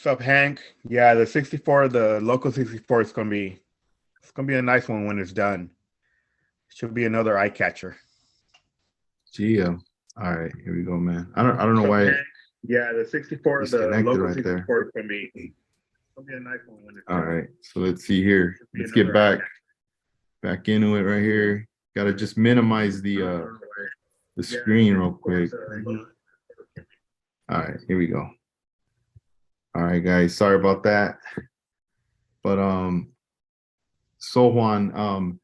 What's up, Hank? Yeah, the 64, the local 64 is gonna be a nice one when it's done. Should be another eye catcher. Gee, all right, here we go, man. I don't know What's up, why it Hank? Yeah, the 64, the disconnected local right there. 64 is gonna be a nice one when it's All done. right, so let's see here. Should be Let's get another eye back into it right here. Got to just minimize catcher. the Yeah, screen real quick. mhm. All right, here we go. All right, guys, sorry about that. But so Juan,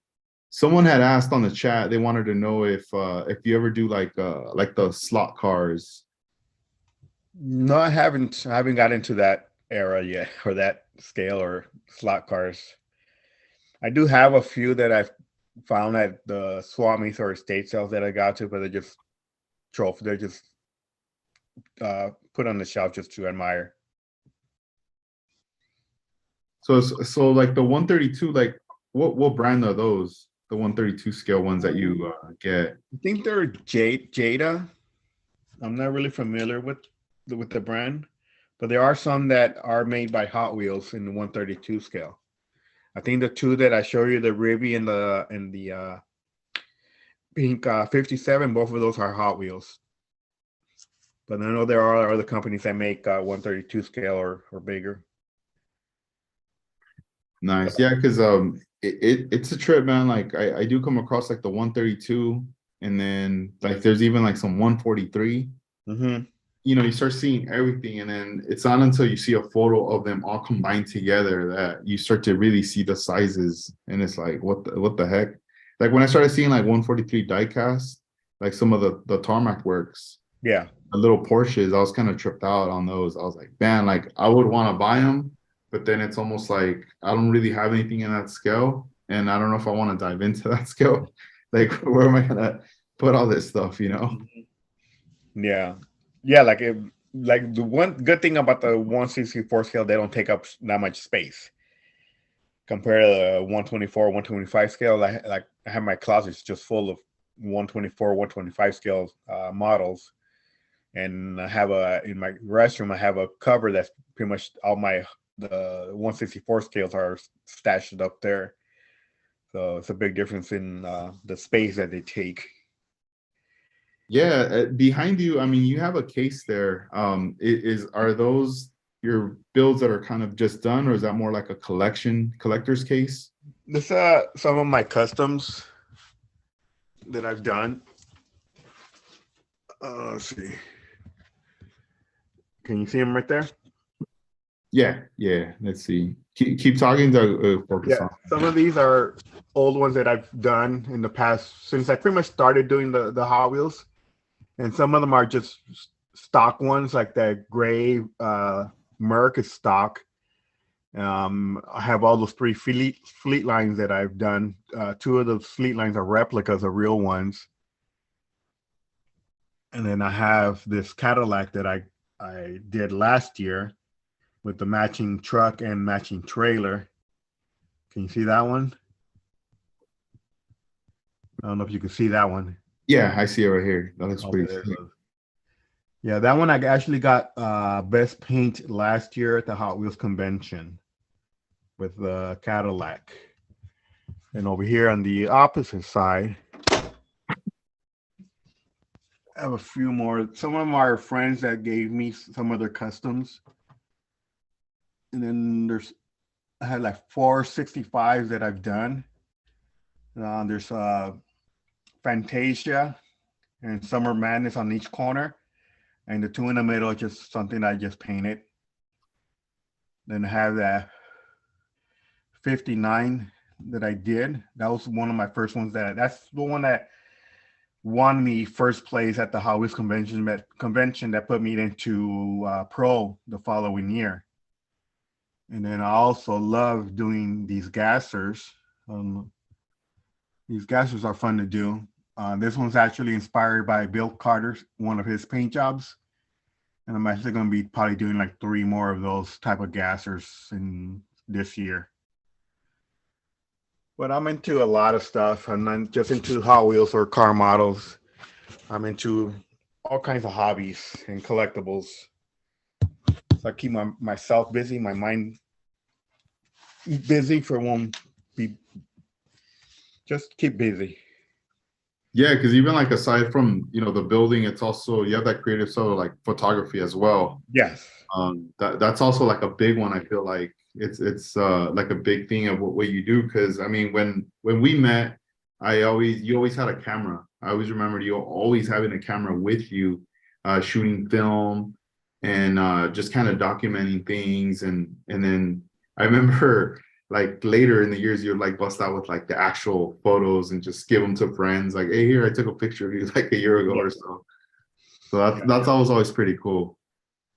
someone had asked on the chat, they wanted to know if you ever do like the slot cars. No, I haven't. I haven't got into that era yet, or that scale, or slot cars. I do have a few that I've found at the swap meets or estate sales that I got to, but they're just trophy. They're just put on the shelf just to admire. So like the 132, like what brand are those? The 132 scale ones that you get? I think they're Jada. I'm not really familiar with the brand, but there are some that are made by Hot Wheels in the 132 scale. I think the two that I show you, the Ribby and the pink 57, both of those are Hot Wheels. But I know there are other companies that make 132 scale or bigger. Nice, yeah, because it's a trip, man. Like I do come across like the 132, and then like there's even like some 143. Mm-hmm. You know, you start seeing everything, and then it's not until you see a photo of them all combined together that you start to really see the sizes, and it's like what the heck. Like when I started seeing like 143 diecast, like some of the tarmac works, Yeah. the little Porsches, I was kind of tripped out on those. I was like, man, like I would want to buy them, but then it's almost like I don't really have anything in that scale, and I don't know if I want to dive into that scale. Like, where am I gonna put all this stuff, you know? Yeah. Yeah, like the one good thing about the 164 scale, they don't take up that much space compared to the 124, 125 scale. I have my closets just full of 124, 125 scale models, and I have in my restroom I have a cover that's pretty much all the 164 scales are stashed up there. So it's a big difference in the space that they take. Yeah, behind you, I mean, you have a case there. Are those your builds that are kind of just done, or is that more like a collector's case? This some of my customs that I've done. Let's see. Can you see them right there? Yeah. Let's see. Keep talking to focus Yeah, on. some of these are old ones that I've done in the past since I pretty much started doing the Hot Wheels, and some of them are just stock ones, like that gray Merc is stock. I have all those three fleet lines that I've done. Two of those fleet lines are replicas of real ones, and then I have this Cadillac that I did last year with the matching truck and matching trailer. Can you see that one? I don't know if you can see that one. Yeah, I see it right here. That looks Oh, pretty there it sweet. goes. Yeah, that one I actually got best paint last year at the Hot Wheels convention with the Cadillac. And over here on the opposite side, I have a few more. Some of them are friends that gave me some of their customs. And then I had like 465s that I've done. There's Fantasia and Summer Madness on each corner. And the two in the middle are just something I just painted. Then I have that 59 that I did. That was one of my first ones that's the one that won me first place at the Hot Wheels convention that put me into pro the following year. And then I also love doing these gassers. These gassers are fun to do. This one's actually inspired by Bill Carter's one of his paint jobs. And I'm actually going to be probably doing like 3 more of those type of gassers in this year. But I'm into a lot of stuff. I'm not just into Hot Wheels or car models. I'm into all kinds of hobbies and collectibles. So I keep myself busy, my mind busy for won't be just keep busy. Yeah, because even like aside from the building, it's also you have that creative side of like photography as well. Yes. That's also like a big one. I feel like it's like a big thing of what you do. Because I mean, when we met, you always had a camera. I always remembered you always having a camera with you, shooting film and just kind of documenting things. And then I remember like later in the years, you'd like bust out with like the actual photos and just give them to friends. Like, hey, here I took a picture of you like a year ago Yeah. or so. So that's always pretty cool.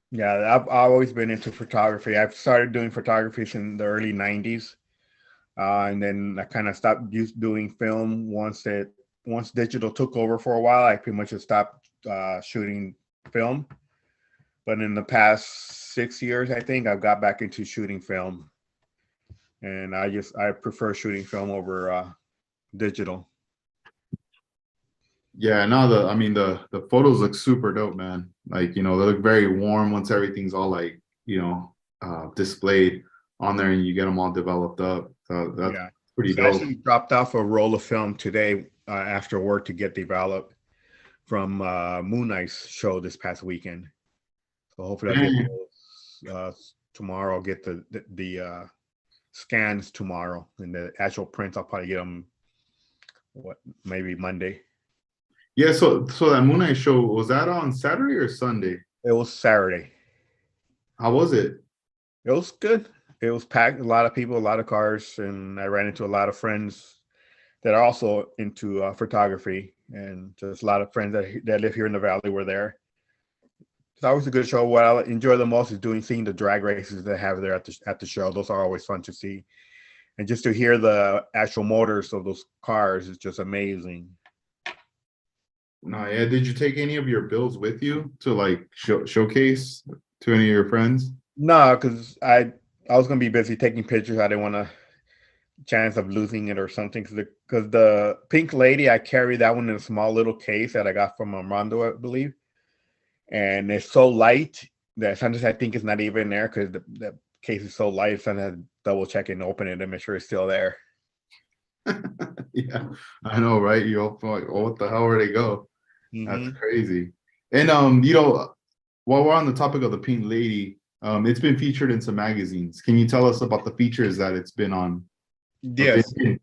Yeah, I've always been into photography. I've started doing photography in the early 90s. And then I kind of stopped doing film once digital took over for a while. I pretty much just stopped shooting film. But in the past 6 years, I think I've got back into shooting film, and I prefer shooting film over digital. Yeah, no, I mean the photos look super dope, man. Like, they look very warm once everything's all like, displayed on there and you get them all developed up. So that's Yeah, pretty so I dope. actually dropped off a roll of film today after work to get developed from Moon Knight's show this past weekend. So hopefully I'll get Man, those tomorrow. I'll get the scans tomorrow, and the actual prints I'll probably get them maybe Monday. yeah, so that Moon Knight show, was that on Saturday or Sunday? It was Saturday. How was it? It was good. It was packed. A lot of people, a lot of cars, and I ran into a lot of friends that are also into photography, and just a lot of friends that live here in the valley were there. It's always a good show. What I enjoy the most is seeing the drag races they have there at the show. Those are always fun to see, and just to hear the actual motors of those cars is just amazing. No, yeah. Did you take any of your bills with you to like showcase to any of your friends? No, because I was gonna be busy taking pictures. I didn't want a chance of losing it or something. Because the pink lady, I carry that one in a small little case that I got from Armando, I believe, and it's so light that sometimes I think it's not even there because the case is so light. Sometimes I have to double check and open it and make sure it's still there. Yeah, I know, right? You all like, oh, what the hell, where they go? That's Hmm. crazy. And while we're on the topic of the Pink Lady, it's been featured in some magazines. Can you tell us about the features that it's been on or been Yes, in?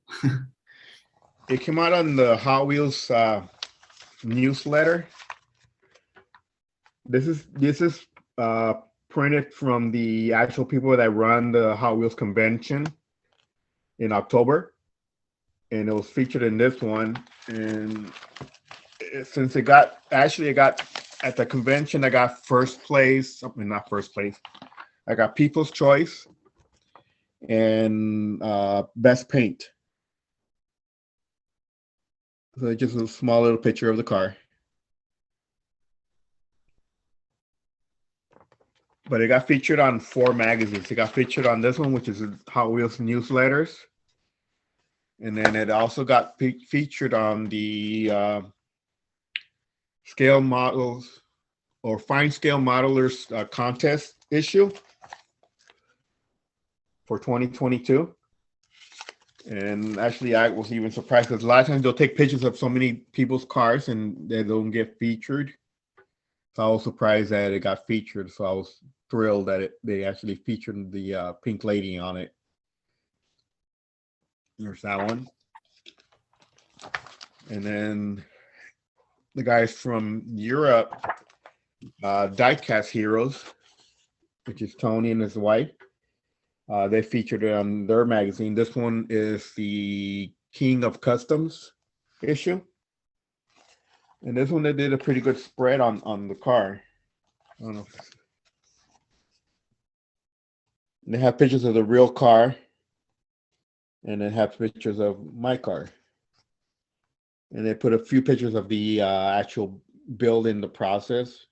it came out on the Hot Wheels newsletter. This is uh, printed from the actual people that run the Hot Wheels convention in October, and it was featured in this one. And since it got at the convention, I got first place. I mean, not first place. I got People's Choice and Best Paint. So it's just a small little picture of the car. But it got featured on 4 magazines. It got featured on this one, which is Hot Wheels newsletters. And then it also got featured on the scale models or fine scale modelers contest issue for 2022. And actually, I was even surprised because a lot of times they'll take pictures of so many people's cars and they don't get featured. So I was surprised that it got featured. So I was thrilled that they actually featured the pink lady on it. There's that one. And then the guys from Europe, Diecast Heroes, which is Tony and his wife. They featured it on their magazine. This one is the King of Customs issue. And this one they did a pretty good spread on the car. I don't know. They have pictures of the real car, and they have pictures of my car. And they put a few pictures of the actual build in the process.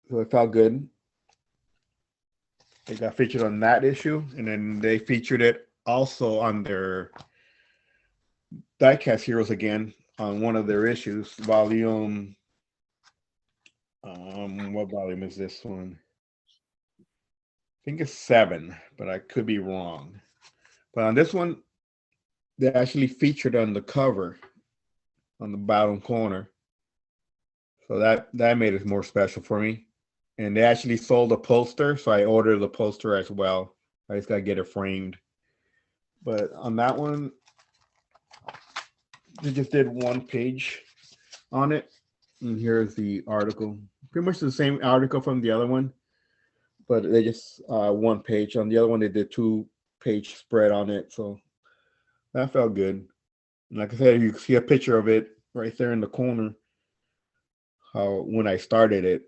So it felt good. They got featured on that issue, and then they featured it also on their Diecast Heroes again on one of their issues, volume What volume is this one? I think it's 7, but I could be wrong. But on this one, they actually featured on the cover on the bottom corner. So that made it more special for me. And they actually sold a poster, so I ordered the poster as well. I just gotta get it framed. But on that one, they just did one page on it. And here's the article. Pretty much the same article from the other one, but they just one page. On the other one, they did 2-page spread on it. So that felt good. And like I said, you can see a picture of it right there in the corner. How when I started it,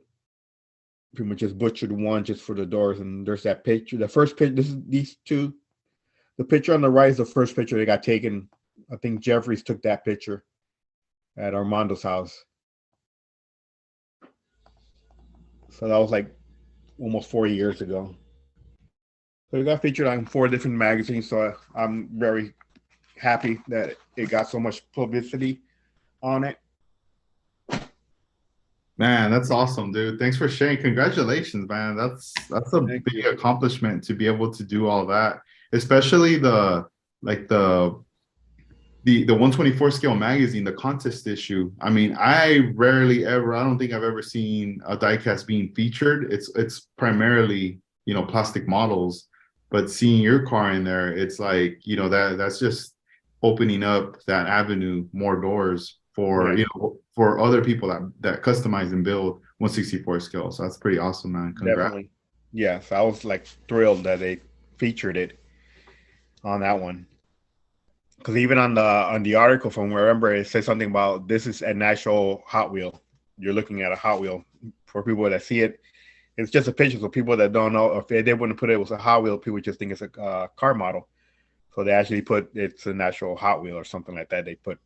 pretty much just butchered one just for the doors. And there's that picture. The first picture. This is these two. The picture on the right is the first picture they got taken. I think Jeffries took that picture at Armando's house. So that was like almost 4 years ago. So it got featured on 4 different magazines. So I'm very happy that it got so much publicity on it. Man, that's awesome, dude. Thanks for sharing. Congratulations, man. That's a Thank big you. accomplishment to be able to do all that, especially the like the 124 scale magazine, the contest issue. I mean, I rarely ever, I don't think I've ever seen a diecast being featured. It's primarily, plastic models, but seeing your car in there, it's like, that's just opening up that avenue, more doors for, Yeah, for other people that customize and build 164 scale. So that's pretty awesome, man. Congrats. definitely. Yes, I was like thrilled that they featured it on that one. Because even on the article from wherever it says something about this is a natural Hot Wheel. You're looking at a Hot Wheel. For people that see it, it's just a picture. So people that don't know, if they wouldn't put it was a Hot Wheel, people just think it's a car model. So they actually put it's a natural Hot Wheel or something like that. They put on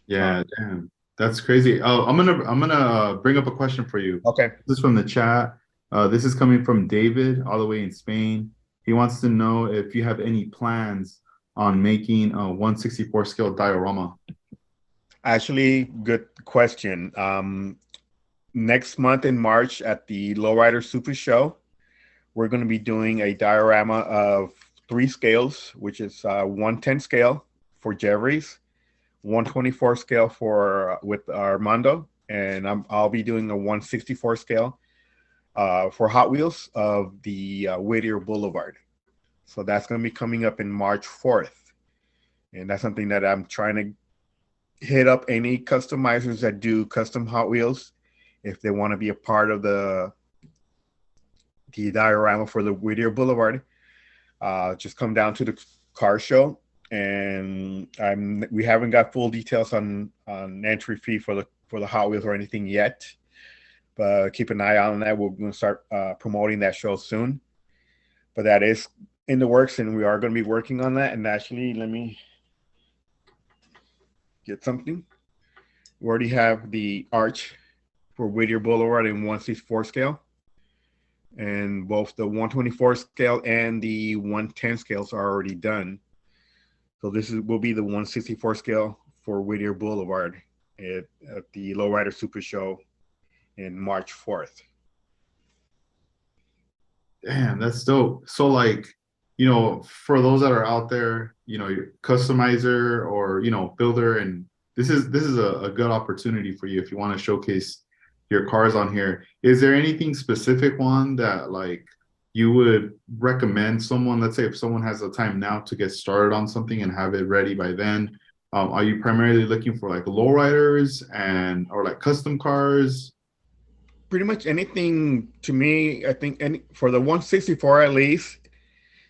Yeah, it. damn. That's crazy. Oh, I'm gonna bring up a question for you. Okay. This is from the chat. This is coming from David, all the way in Spain. He wants to know if you have any plans on making a 164 scale diorama. Actually, good question. Next month in March at the Lowrider Super Show, we're going to be doing a diorama of 3 scales, which is 110 scale for Jeffries, 124 scale for with Armando, and I'll be doing a 164 scale for Hot Wheels of the Whittier Boulevard. So that's going to be coming up in March 4th, and that's something that I'm trying to hit up any customizers that do custom Hot Wheels if they want to be a part of the diorama for the Whittier Boulevard. Just come down to the car show, and we haven't got full details on entry fee for the Hot Wheels or anything yet. But keep an eye on that. We're going to start promoting that show soon. But that is in the works, and we are going to be working on that. And actually, let me get something. We already have the arch for Whittier Boulevard in 1/4 scale, and both the 124 scale and the 110 scales are already done. So this will be the 164 scale for Whittier Boulevard at the Lowrider Super Show in March 4th. Damn, that's dope. So like, for those that are out there, your customizer or builder, and this is a good opportunity for you if you want to showcase your cars on here. Is there anything specific one that like you would recommend someone, let's say if someone has the time now to get started on something and have it ready by then? Are you primarily looking for like lowriders and or like custom cars? Pretty much anything to me, I think, any for the 164 at least,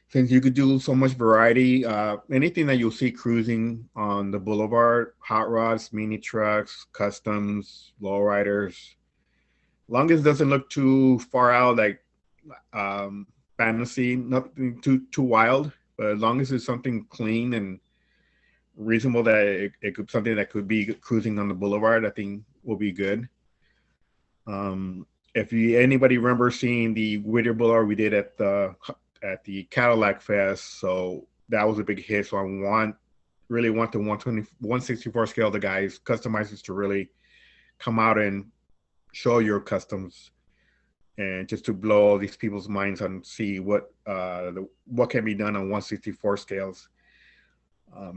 since you could do so much variety, anything that you'll see cruising on the boulevard, hot rods, mini trucks, customs, lowriders, long as it doesn't look too far out like fantasy, nothing too wild, but as long as it's something clean and reasonable that it could something that could be cruising on the boulevard, I think will be good. If anybody remember seeing the Whittier Boulevard we did at the Cadillac Fest, so that was a big hit. So I really want the 120 164 scale the guys customizers to really come out and show your customs, and just to blow all these people's minds and see what can be done on 164 scales.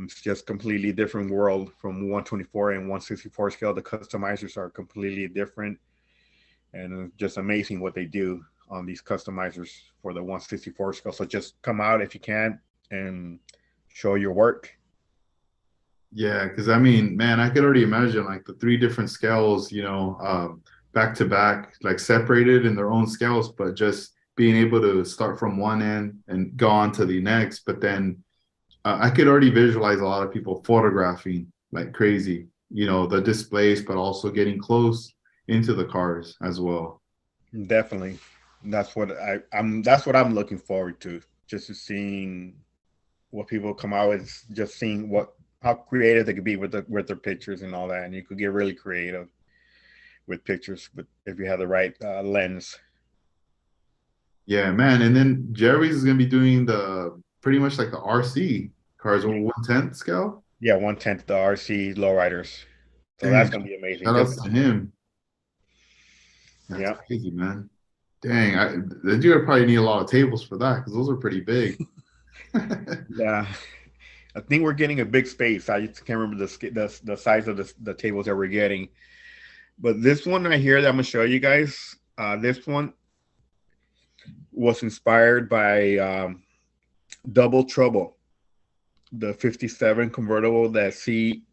It's just completely different world from 124 and 164 scale. The customizers are completely different, and it's just amazing what they do on these customizers for the 164 scale. So just come out if you can and show your work. Yeah, because I mean, man, I could already imagine like the three different scales, back to back, like separated in their own scales, but just being able to start from one end and go on to the next. But then I could already visualize a lot of people photographing like crazy, the displays, but also getting close into the cars as well. Definitely, That's what I'm looking forward to. Just to seeing what people come out with, just seeing how creative they could be with their pictures and all that. And you could get really creative with pictures, but if you have the right lens. Yeah, man. And then Jerry's is gonna be doing the pretty much like the RC cars or 1/10 scale. Yeah, 1/10 the RC lowriders. So Dang, that's gonna be amazing. shout outs to him. That's Yeah, crazy, man. Dang, then you're gonna probably need a lot of tables for that because those are pretty big. yeah. I think we're getting a big space. I just can't remember the size of the tables that we're getting. But this one right here that I'm gonna show you guys, this one was inspired by Double Trouble, the '57 convertible that CNL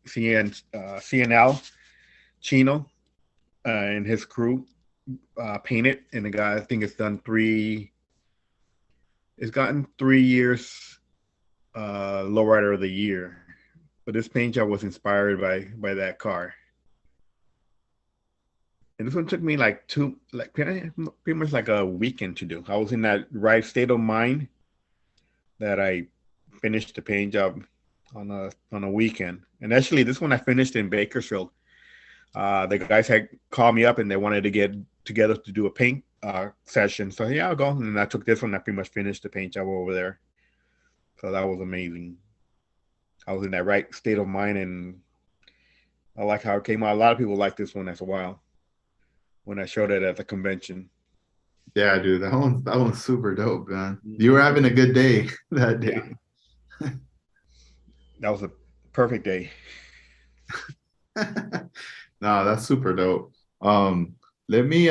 Chino and his crew painted, and the guy I think it's done three. It's gotten 3 years lowrider of the year, but this paint job was inspired by that car. And this one took me pretty much like a weekend to do. I was in that right state of mind that I finished the paint job on a weekend. And actually, this one I finished in Bakersfield. The guys had called me up and they wanted to get together to do a paint session. So yeah, I'll go. And I took this one. I pretty much finished the paint job over there. So that was amazing. I was in that right state of mind, and I like how it came out. A lot of people like this one as well when I showed it at the convention. Yeah, dude, that one's super dope, man. You were Mhm. having a good day that Yeah, day. that was a perfect day. No, that's super dope. Um, let me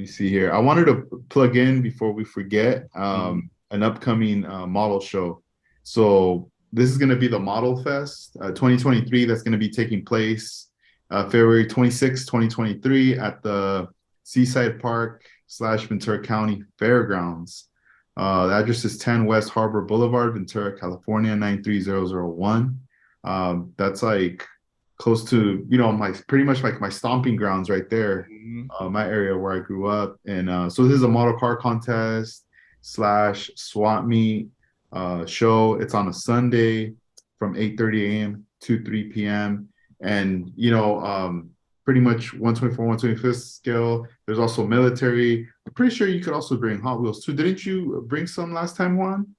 see here. I wanted to plug in before we forget Mhm. an upcoming model show. So this is going to be the Model Fest 2023. That's going to be taking place February 26, 2023 at the Seaside Park / Ventura County Fairgrounds. The address is 10 West Harbor Boulevard, Ventura, California, 93001. That's like close to my pretty much like my stomping grounds right there, Mhm. my area where I grew up. And so this is a model car contest / swap meet show. It's on a Sunday from 8:30 a.m. to 3 p.m. And pretty much 124 125th scale. There's also military. I'm pretty sure you could also bring Hot Wheels too. Didn't you bring some last time, Juan?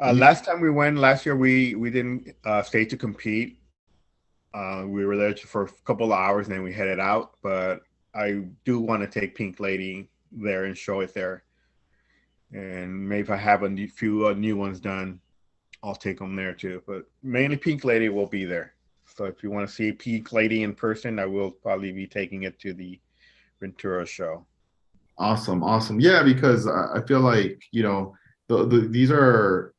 Last time we went last year, we didn't stay to compete. We were there for a couple of hours and then we headed out. But I do want to take Pink Lady there and show it there. And maybe if I have few new ones done, I'll take them there too. But mainly Pink Lady will be there. So if you want to see Pink Lady in person, I will probably be taking it to the Ventura show. Awesome, awesome. Yeah, because I feel like, these are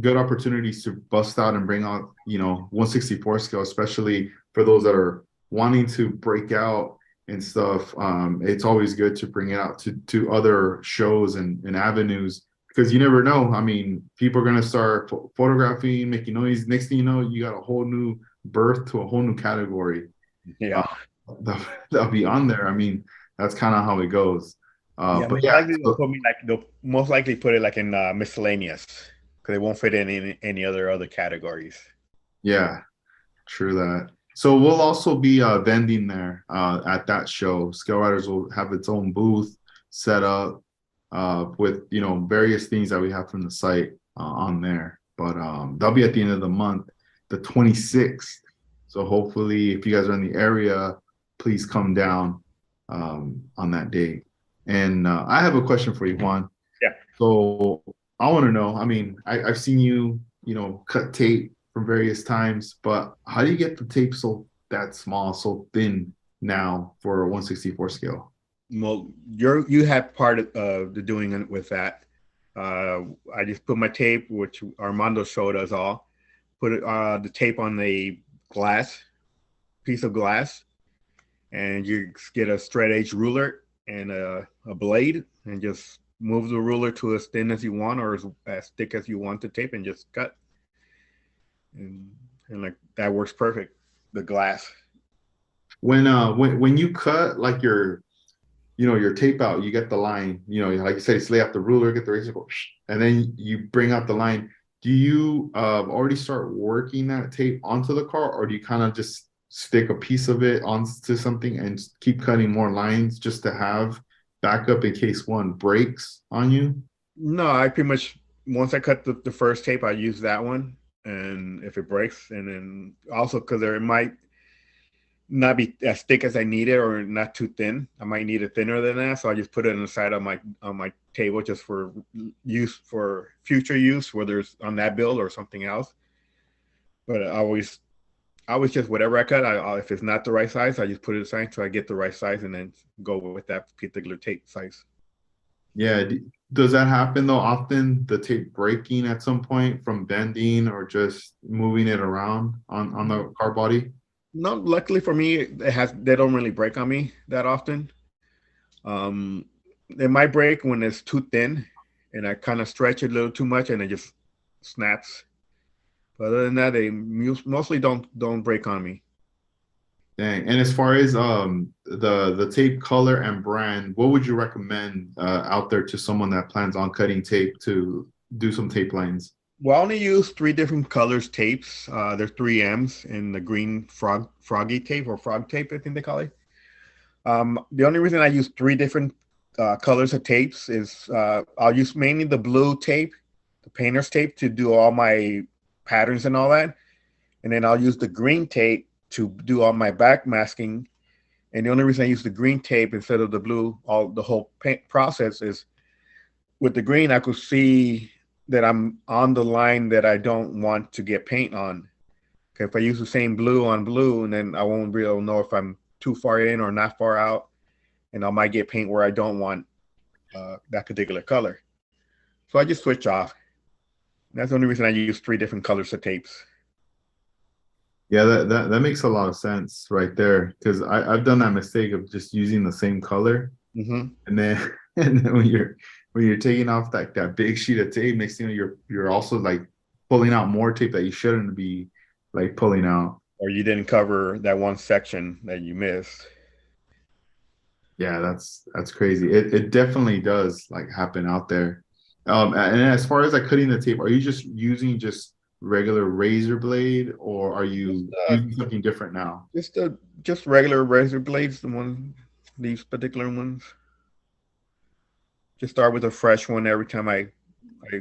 good opportunities to bust out and bring out, 164 scale, especially for those that are wanting to break out and stuff. It's always good to bring it out to other shows and avenues because you never know. I mean, people are gonna start photographing, making noise. Next thing you know, you got a whole new birth to a whole new category. Uh, Yeah. that'll be on there. I mean, that's kind of how it goes. Yeah, But most yeah, likely they'll most likely put it like in miscellaneous because it won't fit in any other categories. yeah, true that. So we'll also be vending there at that show. Scale Riders will have its own booth set up with various things that we have from the site on there. But that'll be at the end of the month, the 26th. So hopefully, if you guys are in the area, please come down on that date. And I have a question for you, Juan. Yeah. So I want to know, I mean, I've seen you, cut tape from various times, but how do you get the tape so that small, so thin now for a 164 scale? Well, you had part of the doing it with that. I just put my tape, which Armando showed us all. Put the tape on the glass piece of glass, and you get a straight edge ruler and a blade, and just move the ruler to as thin as you want or as thick as you want the tape, and just cut. And, and like that works perfect. The glass. When you cut like your tape out, you get the line, like you said, you lay out the ruler, get the razor, and then you bring out the line. Do you already start working that tape onto the car, or do you kind of just stick a piece of it onto something and keep cutting more lines just to have backup in case one breaks on you? No, I pretty much once I cut the first tape, I use that one, and if it breaks, and then also because there it might not be as thick as I need it or not too thin. I might need it thinner than that, so I just put it on the side of my table just for use for future use, whether it's on that build or something else. But I always just whatever I cut. If it's not the right size, I just put it aside until I get the right size, and then go with that particular tape size. Yeah. Does that happen though often, the tape breaking at some point from bending or just moving it around on the car body? No, luckily for me, they don't really break on me that often. Um, it might break when it's too thin, and I kind of stretch it a little too much, and it just snaps. But other than that, they mostly don't break on me. Dang. And as far as the tape color and brand, what would you recommend out there to someone that plans on cutting tape to do some tape lines? Well, I only use three different colors tapes. There's 3Ms in the green froggy tape or frog tape, I think they call it. The only reason I use three different colors of tapes is I'll use mainly the blue tape, the painter's tape, to do all my patterns and all that. And then I'll use the green tape to do all my back masking. And the only reason I use the green tape instead of the blue, all the whole paint process is with the green, I could see that I'm on the line that I don't want to get paint on. Okay, if I use the same blue on blue, and then I won't be able to know if I'm too far in or not far out, and I might get paint where I don't want that particular color. So I just switch off. That's the only reason I use three different colors of tapes. Yeah, that makes a lot of sense right there because I've done that mistake of just using the same color, Mm-hmm. and then and then when you're taking off that big sheet of tape, next thing you know, you're also like pulling out more tape that you shouldn't be like pulling out. Or you didn't cover that one section that you missed. Yeah, that's crazy. It definitely does like happen out there. And as far as like cutting the tape, are you just using just regular razor blade or are Just you using something different now? just regular razor blades, the one these particular ones. Just start with a fresh one every time I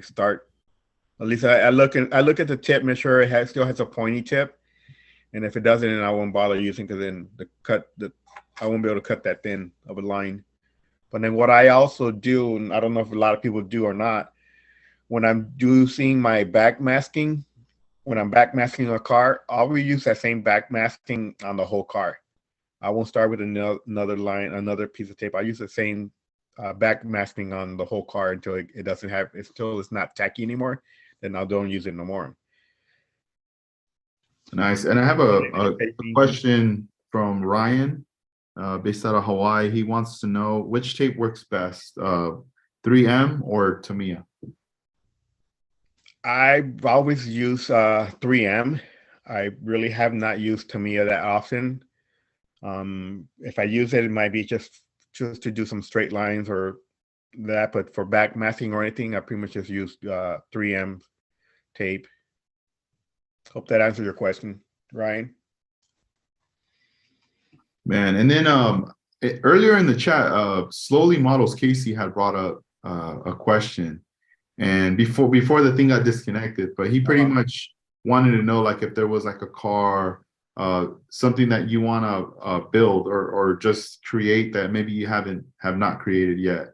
start. At least I look at the tip, make sure still has a pointy tip, and if it doesn't, then I won't bother using because then I won't be able to cut that thin of a line. But then what I also do, and I don't know if a lot of people do or not, when I'm doing my back masking, when I'm back masking a car, I'll reuse that same back masking on the whole car. I won't start with another line, another piece of tape. I use the same back masking on the whole car until it doesn't have, until it's not tacky anymore. Then I don't use it no more. Nice. And I have a question from Ryan, based out of Hawaii. He wants to know which tape works best, 3M or Tamiya? I've always used 3M. I really have not used Tamiya that often. If I use it, it might be just to do some straight lines or that. But for back masking or anything, I pretty much just use 3M tape. Hope that answers your question, Ryan. Man, and then earlier in the chat, Slowly Models Casey had brought up a question, and before the thing got disconnected, but he pretty much wanted to know like if there was like a car something that you want to build or just create that maybe you have not created yet?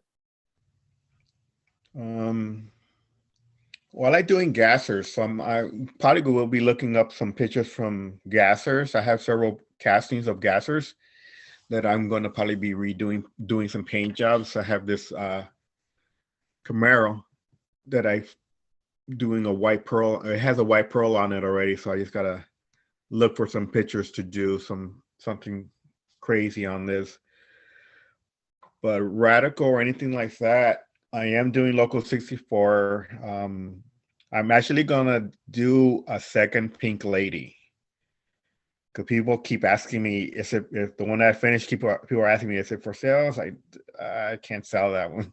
Well, I like doing gassers. I probably will be looking up some pictures from gassers. I have several castings of gassers that I'm going to probably be doing some paint jobs. I have this Camaro that I doing a white pearl. It has a white pearl on it already, so I just gotta look for some pictures to do something crazy on this. But radical or anything like that, I am doing local 64. I'm actually gonna do a second pink lady because people keep asking me, is it if the one I finished? People are asking me, is it for sale? I can't sell that one,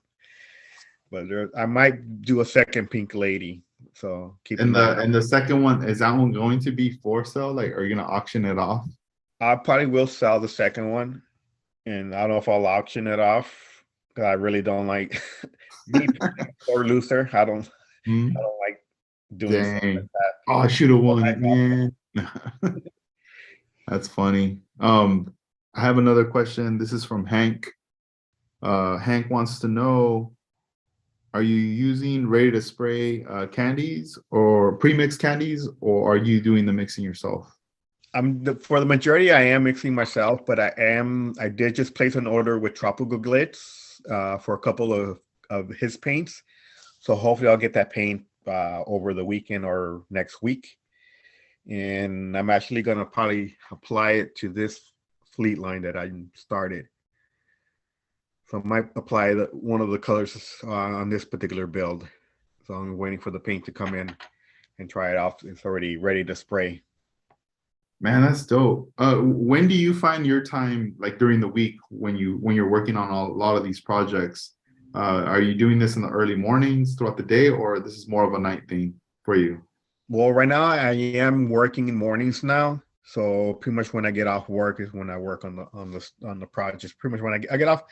but I might do a second pink lady. So keep And an eye the out. and the second one, is that one going to be for sale? Like, are you gonna auction it off? I probably will sell the second one, and I don't know if I'll auction it off because I really don't like me or looser. I Hmm? don't like doing stuff like Dang. that. Oh, I should have won it, I man. That's funny. I have another question. This is from Hank. Hank wants to know, are you using ready to spray candies or pre-mixed candies, or are you doing the mixing yourself? For the majority, I am mixing myself, but I did just place an order with Tropical Glitz for a couple of his paints. So hopefully I'll get that paint over the weekend or next week. And I'm actually gonna probably apply it to this fleet line that I started. So I might apply one of the colors on this particular build. So I'm waiting for the paint to come in and try it off. It's already ready to spray. Man, that's dope. When do you find your time, like during the week, when you're working on a lot of these projects? Are you doing this in the early mornings throughout the day, or this is more of a night thing for you? Well, right now I am working in mornings now. So pretty much when I get off work is when I work on the projects. Pretty much when I get off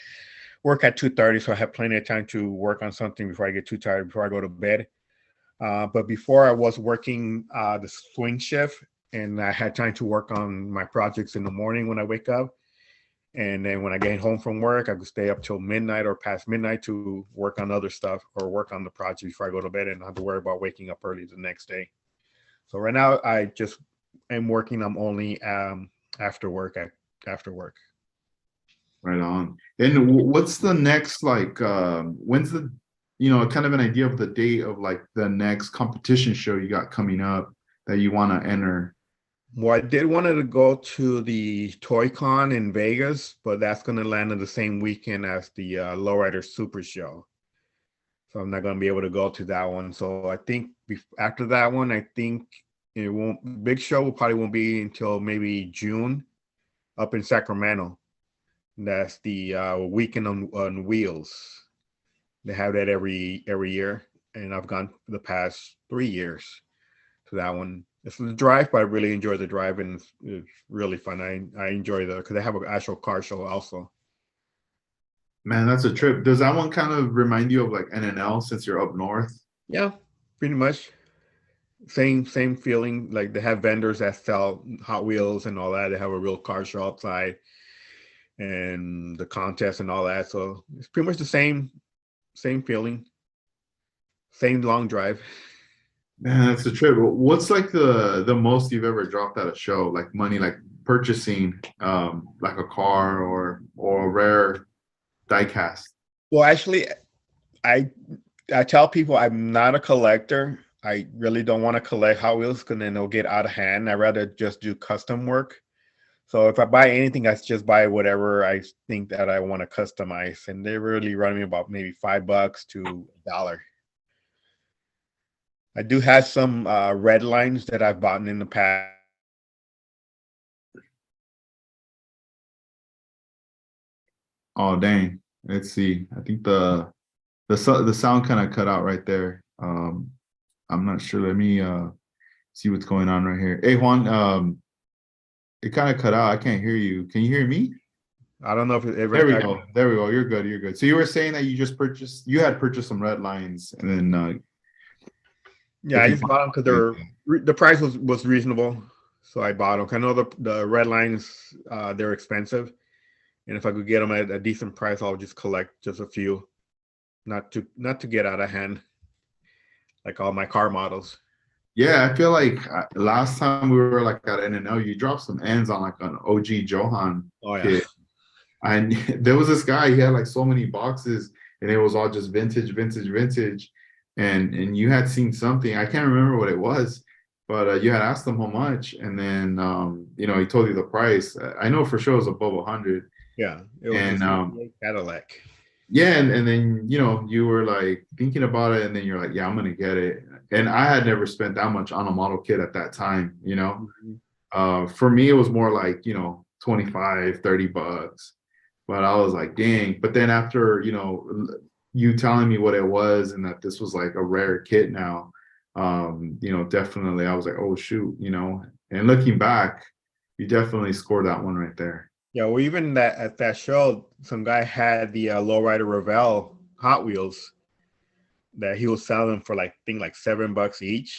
work at 2:30, so I have plenty of time to work on something before I get too tired before I go to bed. But before I was working the swing shift, and I had time to work on my projects in the morning when I wake up. And then when I get home from work, I could stay up till midnight or past midnight to work on other stuff or work on the project before I go to bed and not have to worry about waking up early the next day. So right now I just am working. I'm only after work after work. Right on. And what's the next like? When's the kind of an idea of the date of like the next competition show you got coming up that you want to enter? Well, I did wanted to go to the Toy Con in Vegas, but that's going to land on the same weekend as the Lowrider Super Show. So I'm not going to be able to go to that one. So I think after that one, I think it won't. Big show will probably won't be until maybe June up in Sacramento. That's the weekend on wheels. They have that every year, and I've gone the past 3 years to that one. It's the drive, but I really enjoy the drive, and it's really fun. I enjoy because they have an actual car show also. Man, that's a trip. Does that one kind of remind you of like NNL since you're up north? Yeah, pretty much same feeling. Like they have vendors that sell Hot Wheels and all that. They have a real car show outside and the contest and all that. So it's pretty much the same feeling, same long drive. Man, that's a trip. What's like the most you've ever dropped at a show, like money, like purchasing like a car or a rare diecast? Well, actually, I I tell people I'm not a collector. I really don't want to collect Hot Wheels because then they'll get out of hand. I rather just do custom work. So if I buy anything, I just buy whatever I think that I want to customize, and they really run me about maybe $5 to $1. I do have some red lines that I've bought in the past. Oh dang. Let's see. I think the sound kind of cut out right there. I'm not sure. Let me see what's going on right here. Hey Juan, it kind of cut out. I can't hear you. Can you hear me? I don't know if There we go. There we go. You're good. You're good. So you were saying that you had purchased some red lines, and then yeah, if I you just bought them because like the price was reasonable. so I bought them. I know the red lines, they're expensive, and if I could get them at a decent price, I'll just collect just a few, not to get out of hand like all my car models. Yeah, I feel like last time we were like at NNL, you dropped some ends on like an OG Johan Oh yeah, kit. And there was this guy, he had like so many boxes and it was all just vintage, vintage, vintage. And you had seen something, I can't remember what it was, but you had asked him how much, and then he told you the price. I know for sure it was above 100. yeah. It was And this '68 Cadillac. yeah, and then you were like thinking about it, and then you're like, yeah, I'm gonna get it. And I had never spent that much on a model kit at that time. Mhm. For me, it was more like, 25, $30. But I was like, dang. But then after, you telling me what it was and that this was like a rare kit now, definitely I was like, oh shoot. And looking back, you definitely scored that one right there. Yeah, well, even that at that show, some guy had the Lowrider Revel Hot Wheels that he was selling for like I think like $7 each,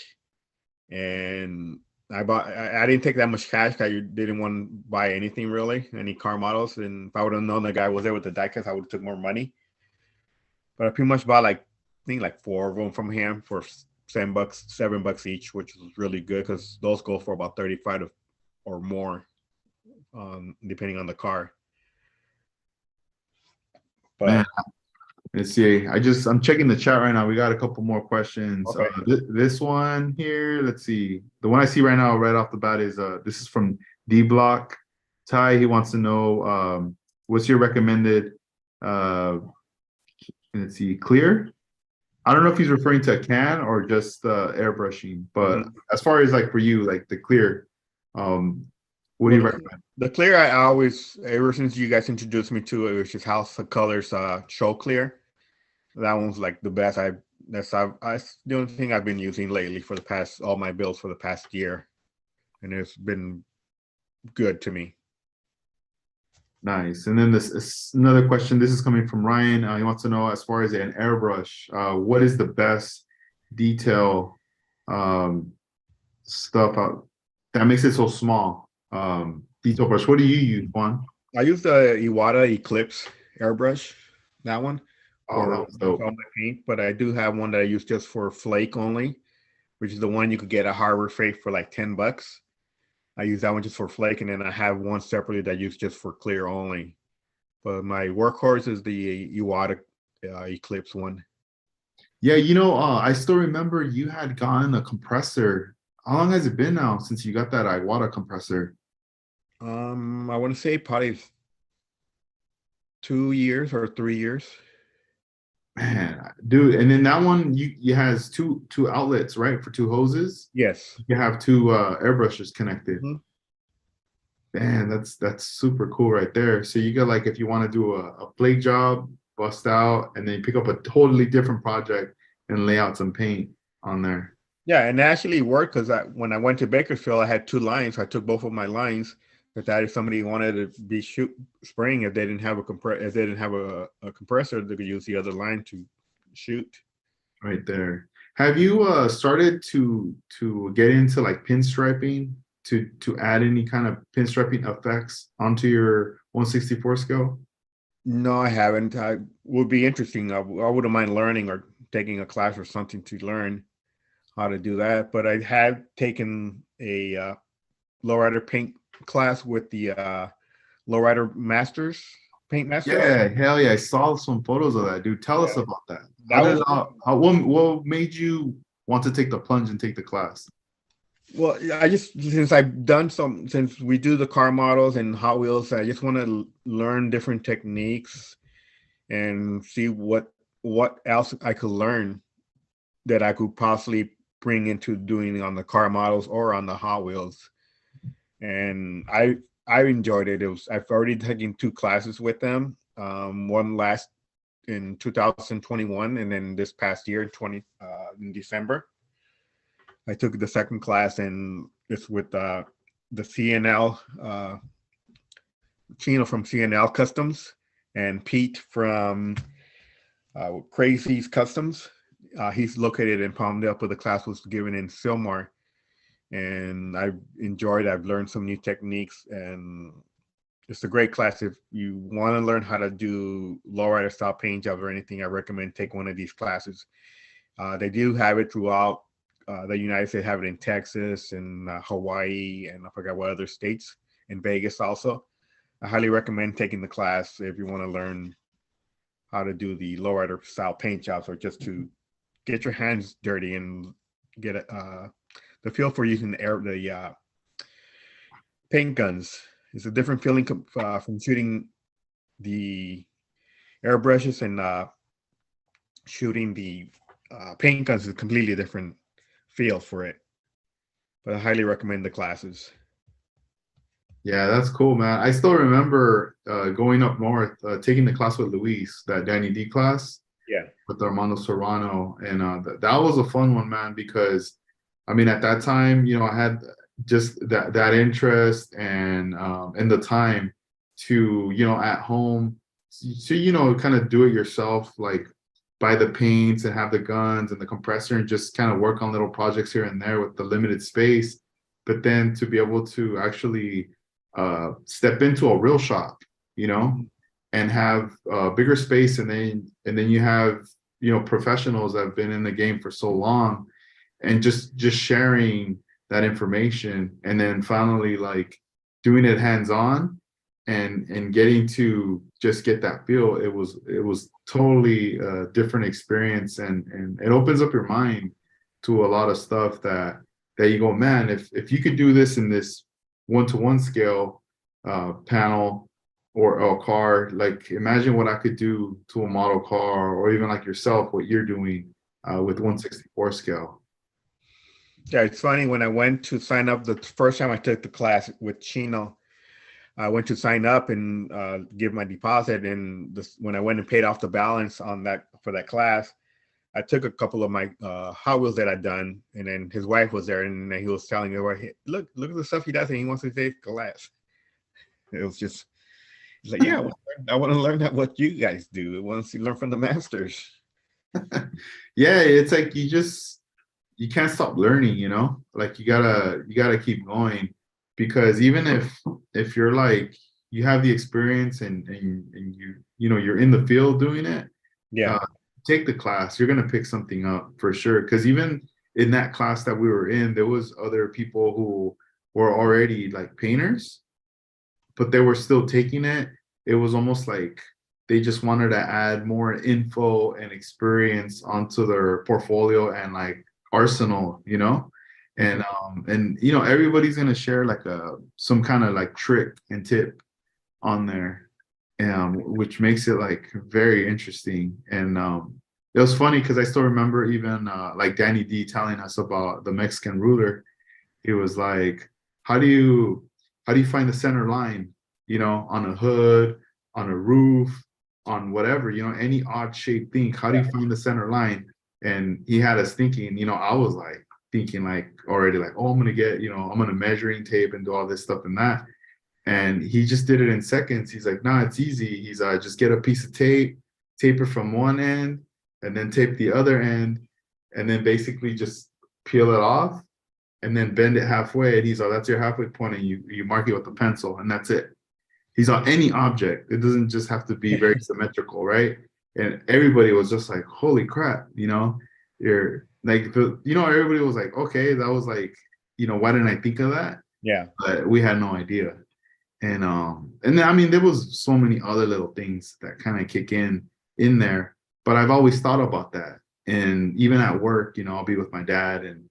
and I didn't take that much cash. I didn't want to buy anything really, any car models. And if I would have known the guy was there with the diecast, I would have took more money. But I pretty much bought like I think like four of them from him for $7, $7 each, which was really good because those go for about 35 or more, depending on the car. Man, But let's see. I'm checking the chat right now. We got a couple more questions. okay, This one here, let's see. The one I see right now, right off the bat, is this is from D Block. Ty, he wants to know what's your recommended let's see, clear? I don't know if he's referring to a can or just airbrushing, but mhm. as far as like for you, like the clear, um, what do Well, you recommend? the clear I always, ever since you guys introduced me to it, which is House of Colors Show Clear. That one's like the best. That's the only thing I've been using lately for the past all my builds for the past year, and it's been good to me. Nice. And then this is another question. This is coming from Ryan. He wants to know, as far as an airbrush, what is the best detail stuff that makes it so small? Detail brush. What do you use, Juan? I use the Iwata Eclipse airbrush, that one Oh, that for was most dope. all my paint. But I do have one that I use just for flake only, which is the one you could get at Harbor Freight for like $10. I use that one just for flake, and then I have one separately that I use just for clear only. But my workhorse is the Iwata Eclipse one. Yeah, I still remember you had gotten a compressor. How long has it been now since you got that Iwata compressor? I want to say probably 2 years or 3 years. Man, dude, and then that one you has two outlets, right? For two hoses. Yes. You have two airbrushes connected. Mhm. Man, that's super cool right there. So you got like if you want to do a flake job, bust out, and then you pick up a totally different project and lay out some paint on there. Yeah, and it actually worked because when I went to Bakersfield, I had two lines. So I took both of my lines. If somebody wanted to be spraying, if they didn't have if they didn't have a compressor, they could use the other line to shoot. Right there. Have you started to get into like pinstriping to add any kind of pinstriping effects onto your 164 scale? No, I haven't. I would be interesting. I wouldn't mind learning or taking a class or something to learn how to do that. But I had taken a lowrider paint class with the lowrider masters, paint masters. Yeah, hell yeah. I saw some photos of that, dude. Tell Yeah, us about that. that was What made you want to take the plunge and take the class? well. I just since I've done some since we do the car models and Hot Wheels, I just want to learn different techniques and see what else I could learn that I could possibly bring into doing on the car models or on the Hot Wheels. And I enjoyed it. I've already taken two classes with them. One last in 2021, and then this past year in December, I took the second class, and it's with the CNL Chino from CNL Customs and Pete from Crazy's Customs. He's located in Palmdale, but the class was given in Sylmar. and I've enjoyed. I've learned some new techniques, and it's a great class. If you want to learn how to do lowrider style paint jobs or anything, I recommend take one of these classes. They do have it throughout the United States. Have it in Texas and Hawaii, and I forgot what other states. In Vegas also. I highly recommend taking the class if you want to learn how to do the lowrider style paint jobs, or just to get your hands dirty and get the feel for using the paint guns. It's a different feeling from shooting the airbrushes, and shooting the paint guns is a completely different feel for it. But I highly recommend the classes. Yeah, that's cool, man. I still remember going up north, taking the class with Luis, that Danny D class Yeah. with Armando Serrano, and that was a fun one, man. Because I mean, at that time, I had just that interest and the time to at home, so kind of do it yourself, like buy the paints and have the guns and the compressor and just kind of work on little projects here and there with the limited space. But then to be able to actually step into a real shop, and have bigger space, and then you have professionals that have been in the game for so long, and just sharing that information, and then finally like doing it hands on, and getting to just get that feel. It was totally a different experience, and it opens up your mind to a lot of stuff that you go, man, if you could do this in this one-to-one scale panel or a car, like imagine what I could do to a model car, or even like yourself, what you're doing with 1/64 scale. Yeah, it's funny, when I went to sign up the first time I took the class with Chino, I went to sign up and give my deposit, and when I went and paid off the balance on that for that class, I took a couple of my Hot Wheels that I'd done, and then his wife was there, and he was telling me, well, hey, look at the stuff he does, and he wants to take class. It was just like, yeah, I want to learn that what you guys do. I want to learn from the masters. Yeah, it's like you can't stop learning, like you gotta keep going, because even if you're like you have the experience, and you're in the field doing it, Yeah, take the class, you're gonna pick something up for sure. Because even in that class that we were in, there was other people who were already like painters, but they were still taking it. It was almost like they just wanted to add more info and experience onto their portfolio and like arsenal, and everybody's gonna share like some kind of like trick and tip on there, which makes it like very interesting. And it was funny because I still remember even like Danny D telling us about the Mexican ruler. He was like, how do you find the center line, on a hood, on a roof, on whatever, any odd shaped thing. How do you find the center line? And he had us thinking, I was like thinking like already like, oh, I'm gonna get, I'm gonna measuring tape and do all this stuff and that. And he just did it in seconds. He's like, nah, it's easy. He's just get a piece of tape it from one end, and then tape the other end, and then basically just peel it off, and then bend it halfway. And he's like, that's your halfway point, and you mark it with a pencil, and that's it. He's on any object. It doesn't just have to be very symmetrical, right? And everybody was just like, holy crap, you're like everybody was like, okay, that was like, why didn't I think of that? yeah. But we had no idea. And then I mean there was so many other little things that kind of kick in there, but I've always thought about that. And even at work, I'll be with my dad, and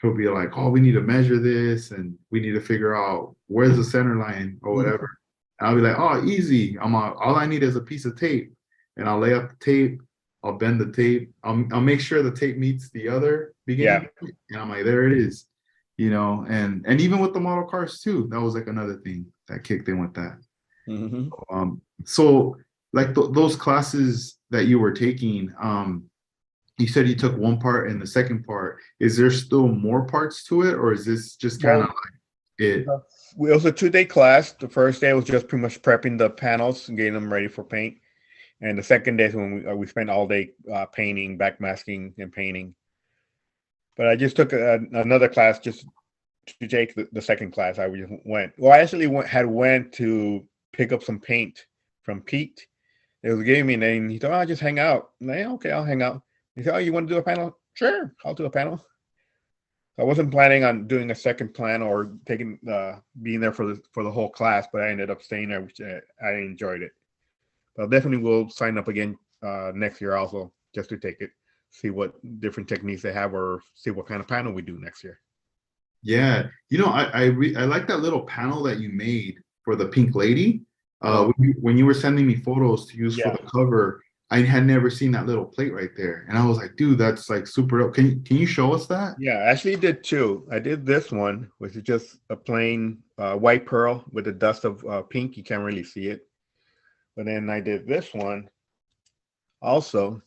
he'll be like, oh, we need to measure this, and we need to figure out where's the center line or whatever. And I'll be like, oh, easy. All I need is a piece of tape, and I'll lay out the tape, I'll bend the tape, I'll make sure the tape meets the other beginning, Yeah. and I'm like, there it is. And even with the model cars too, that was like another thing that kicked in with that. Hmm. So like those classes that you were taking, you said you took one part and the second part. Is there still more parts to it, or is this just kind of Well, like it? it was a 2-day class. The first day was just pretty much prepping the panels and getting them ready for paint. And the second day is when we spent all day painting, backmasking, and painting. But I just took another class just to take the second class. I just went. Well, I actually went to pick up some paint from Pete. It was giving me a name. He thought, "Oh, just hang out." I'm like, "Yeah, okay, I'll hang out." He said, "Oh, you want to do a panel?" Sure, I'll do a panel. I wasn't planning on doing a second plan or taking being there for the whole class, but I ended up staying there, which I enjoyed it. But definitely will sign up again next year also just to take it, see what different techniques they have, or see what kind of panel we do next year. Yeah, I like that little panel that you made for the Pink Lady. Oh, When you were sending me photos to use for yeah. the cover, I had never seen that little plate right there, and I was like, dude, that's like super dope. Can you show us that? Yeah, I actually did two. I did this one, which is just a plain white pearl with a dust of pink. You can't really see it. But then I did this one also,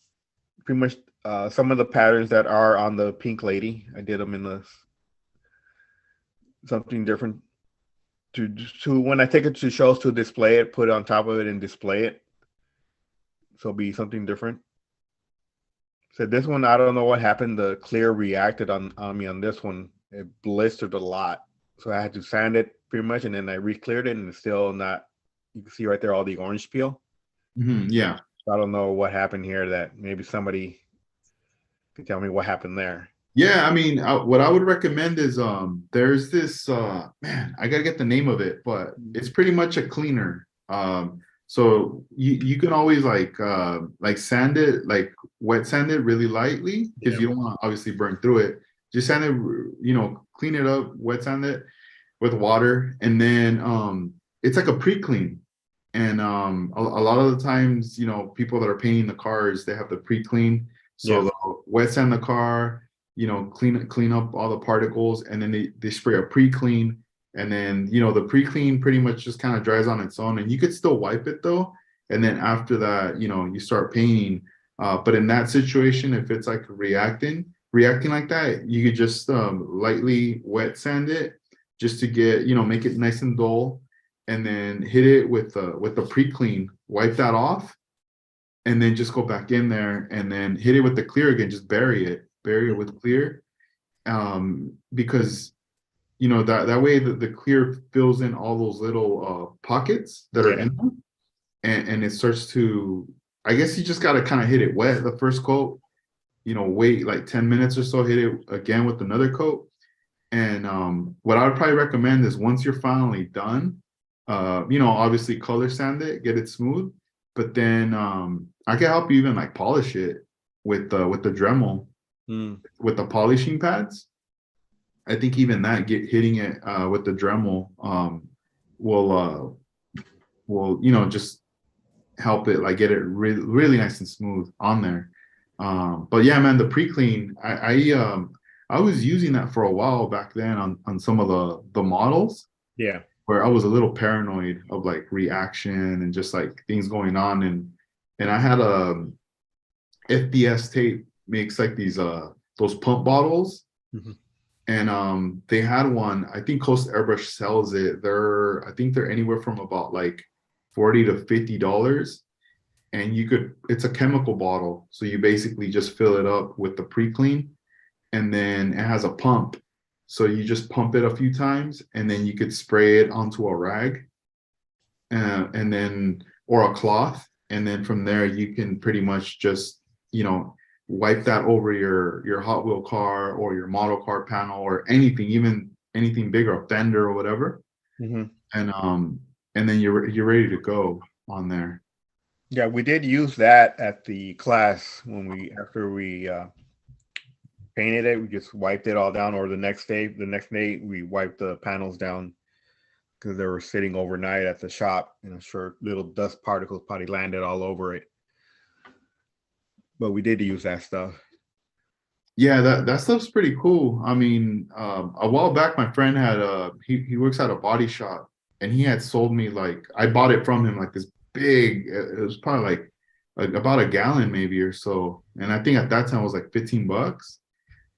pretty much some of the patterns that are on the Pink Lady. I did them in the something different to when I take it to shows to display it, put it on top of it and display it. So it'll be something different. So this one, I don't know what happened. The clear reacted on me on this one. It blistered a lot. So I had to sand it pretty much, and then I re-cleared it, and it's still not. You can see right there all the orange peel. Yeah. So I don't know what happened here. That maybe somebody can tell me what happened there. Yeah, I mean, what I would recommend is there's this man, I gotta get the name of it, but it's pretty much a cleaner. So you can always like sand it, like wet sand it really lightly because Yeah. you don't want to obviously burn through it. Just sand it, clean it up, wet sand it with water, and then it's like a pre-clean. And a lot of the times, people that are painting the cars, they have the pre-clean. So Yeah. they'll wet sand the car, clean up all the particles, and then they spray a pre-clean. And then, the pre-clean pretty much just kind of dries on its own. And you could still wipe it though. And then after that, you start painting. But in that situation, if it's like reacting like that, you could just lightly wet sand it just to get, make it nice and dull, and then hit it with the pre-clean, wipe that off, and then just go back in there and then hit it with the clear again, just bury it with clear. Because that way the clear fills in all those little pockets that are Yeah. in them, and it starts to, I guess you just got to kind of hit it wet the first coat, wait like 10 minutes or so, hit it again with another coat. And what I would probably recommend is once you're finally done, obviously color sand it, get it smooth, but then I can help you even like polish it with the Dremel, with the polishing pads. I think even that hitting it with the Dremel will just help it like get it really nice and smooth on there. But yeah, man, the pre-clean, I was using that for a while back then on some of the models Yeah. where I was a little paranoid of like reaction and just like things going on. And I had a FBS tape makes like those pump bottles. Mhm. And they had one, I think Coast Airbrush sells it. I think they're anywhere from about like $40 to $50. And it's a chemical bottle. So you basically just fill it up with the pre-clean, and then it has a pump. So you just pump it a few times, and then you could spray it onto a rag, and then, or a cloth. And then from there, you can pretty much just, wipe that over your Hot Wheel car or your model car panel or anything, even anything bigger, a fender or whatever. Mhm. And then you're ready to go on there. Yeah, we did use that at the class after we painted it. We just wiped it all down, or the next day we wiped the panels down because they were sitting overnight at the shop, and I'm sure little dust particles probably landed all over it. But we did use that stuff. Yeah, that stuff's pretty cool. I mean, a while back, my friend had he works at a body shop, and he had sold me, like, I bought it from him, like this big. It was probably like about a gallon maybe or so, and I think at that time it was like $15,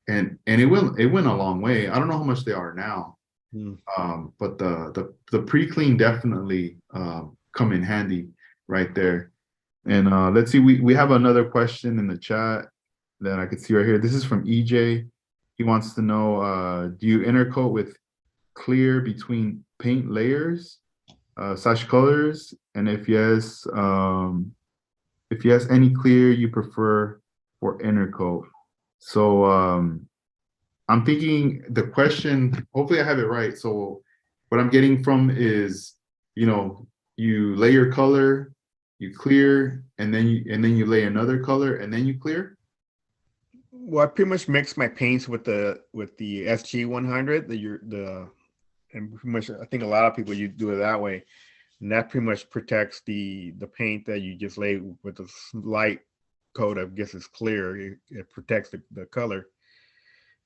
and it went a long way. I don't know how much they are now, Mm. but the pre-clean definitely come in handy right there. And let's see, we have another question in the chat that I could see right here. This is from EJ. He wants to know, do you intercoat with clear between paint layers slash colors, and if yes, any clear you prefer for inner coat. So I'm thinking the question, hopefully I have it right. So what I'm getting from is, you know, you lay your color, you clear, and then you lay another color and then you clear. Well, I pretty much mix my paints with the SG 100. And pretty much I think a lot of people you do it that way, and that pretty much protects the paint that you just lay with a slight coat. I guess is clear. It protects the color,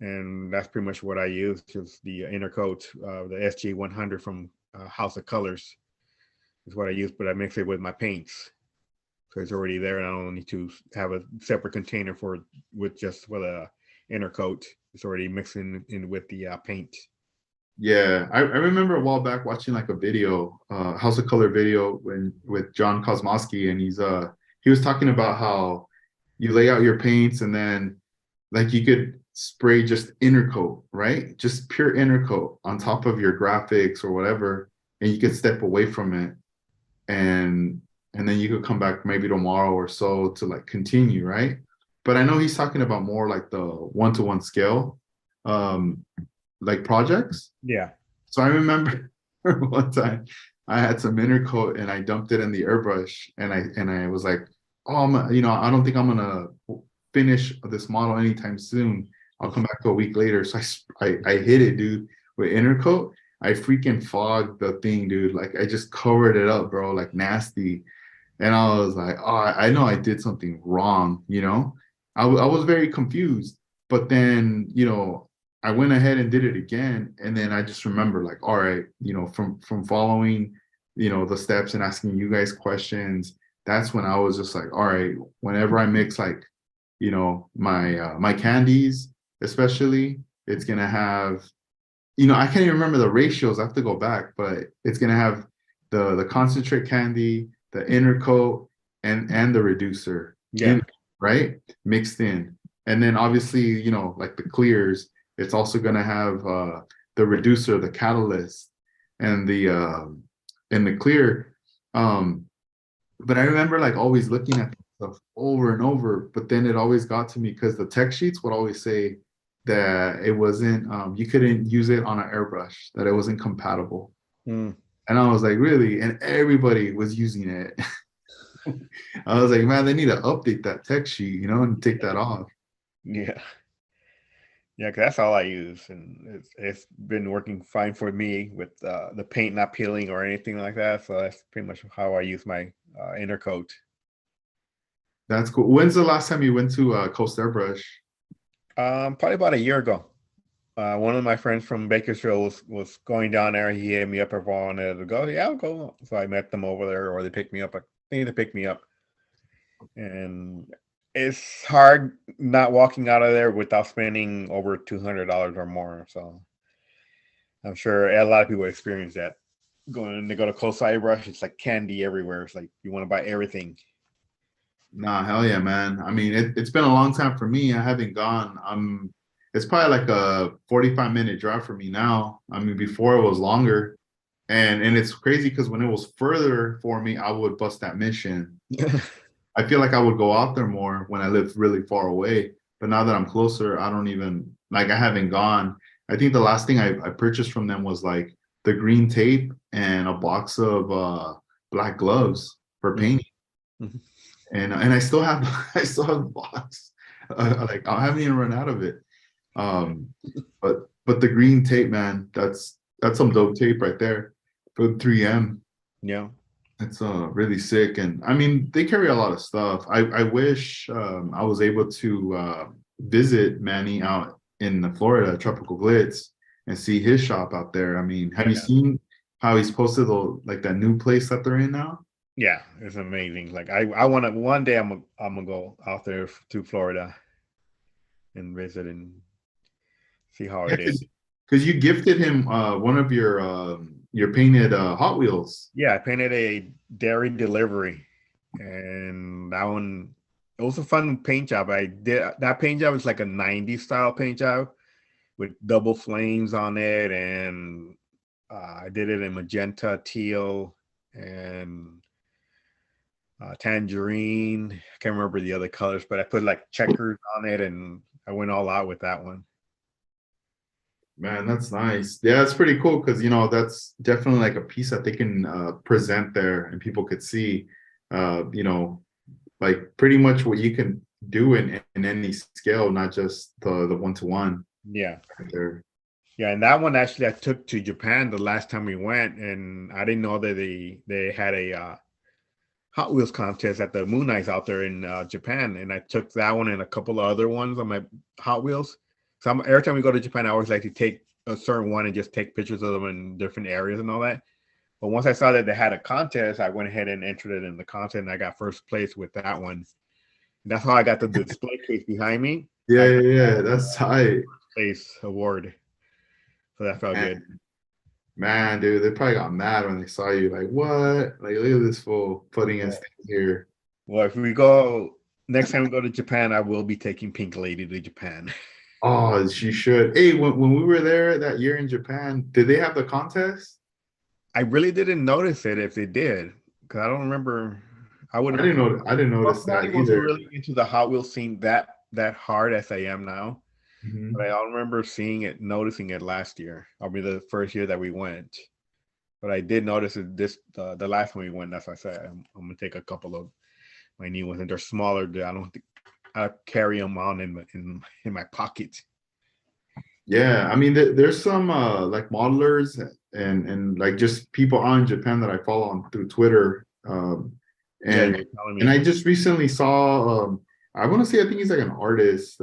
and that's pretty much what I use. Just the inner coat, the SG 100 from House of Colors is what I use, but I mix it with my paints. So it's already there, and I don't need to have a separate container with a inner coat. It's already mixing in with the paint. Yeah, I remember a while back watching like a video, House of Color video when with John Kosmosky, and he was talking about how you lay out your paints and then like you could spray just inner coat, right? Just pure inner coat on top of your graphics or whatever, and you could step away from it and then you could come back maybe tomorrow or so to like continue, right? But I know he's talking about more like the one-to-one scale, um, like projects. Yeah. So I remember one time I had some inner coat and I dumped it in the airbrush and I was like, oh, I don't think I'm gonna finish this model anytime soon. I'll come back a week later. So I hit it, dude, with inner coat. I freaking fogged the thing, dude. Like I just covered it up, bro, like nasty. And I was like, oh, I know I did something wrong, you know? I was very confused. But then, I went ahead and did it again. And then I just remember like, all right, from following, the steps and asking you guys questions, that's when I was just like, all right, whenever I mix like, my candies, especially, it's gonna have, I can't even remember the ratios. I have to go back, but it's gonna have the concentrate candy, the inner coat, and the reducer Yeah. right, mixed in. And then obviously, like the clears, it's also gonna have the reducer, the catalyst, and the clear. Um, but I remember like always looking at stuff over and over, but then it always got to me because the tech sheets would always say that it wasn't you couldn't use it on an airbrush, that it wasn't compatible. Mm. And I was like, really? And everybody was using it. I was like, man, they need to update that tech sheet, and take that off. Yeah. Yeah, 'cause that's all I use, and it's been working fine for me with the paint not peeling or anything like that. So that's pretty much how I use my inner coat. That's cool. When's the last time you went to Coast Airbrush? Probably about a year ago. One of my friends from Bakersfield was going down there. He hit me up if I wanted to go. Yeah, I'll go. So I met them over there, or they picked me up. I think they picked me up, and it's hard not walking out of there without spending over $200 or more. So I'm sure a lot of people experience that. They go to Coast Brush, it's like candy everywhere. It's like you want to buy everything. Nah, hell yeah, man. I mean, it's been a long time for me. I haven't gone. It's probably like a 45-minute drive for me now. I mean, before it was longer. And it's crazy because when it was further for me, I would bust that mission. I feel like I would go out there more when I lived really far away. But now that I'm closer, I don't even like I haven't gone. I think the last thing I purchased from them was like the green tape and a box of black gloves for painting. Mm-hmm. And I still have the box. Like I haven't even run out of it. But the green tape, man, that's some dope tape right there for 3M. Yeah. It's really sick. And I mean, they carry a lot of stuff. I wish I was able to visit Manny out in Florida, Tropical Glitz, and see his shop out there. I mean, have you seen how he's posted like that new place that they're in now? Yeah, it's amazing. Like I want to one day I'm gonna go out there to Florida and visit and see how Yeah, it is. because you gifted him one of your painted Hot Wheels. Yeah, I painted a dairy delivery, and that one it was a fun paint job. I did that paint job is like a '90s style paint job with double flames on it, and I did it in magenta, teal, and tangerine. I can't remember the other colors, but I put like checkers on it, and I went all out with that one. Man, that's nice. Yeah, that's pretty cool because that's definitely like a piece that they can present there and people could see. Like pretty much what you can do in any scale, not just the one-to-one Yeah. there. Yeah, and that one actually I took to Japan the last time we went, and I didn't know that they had a Hot Wheels contest at the Moon Nights out there in Japan, and I took that one and a couple of other ones on my Hot Wheels. So every time we go to Japan, I always like to take a certain one and just take pictures of them in different areas and all that. But once I saw that they had a contest, I went ahead and entered it in the contest, and I got first place with that one. And that's how I got the display case behind me. Yeah, I yeah, got yeah. That's tight. first place award, so that felt good. Man, dude, they probably got mad when they saw you. Like, what? Like, look at this fool putting his things here. Well, if we go next time we go to Japan, I will be taking Pink Lady to Japan. Oh, she should. Hey, when we were there that year in Japan, did they have the contest? I really didn't notice it if they did, because I don't remember. I would have. I didn't notice I that wasn't either. really into the Hot Wheels scene that hard as I am now. But I Mhm. don't remember seeing it, noticing it last year. I'll be the first year that we went. But I did notice it this the last one we went. That's why I said I'm gonna take a couple of my new ones, and they're smaller. I don't think I carry them on in my pocket. Yeah, I mean, there's some like modelers and like just people on Japan that I follow on through Twitter. Yeah, And you were telling and I me. just recently saw I want to say I think he's like an artist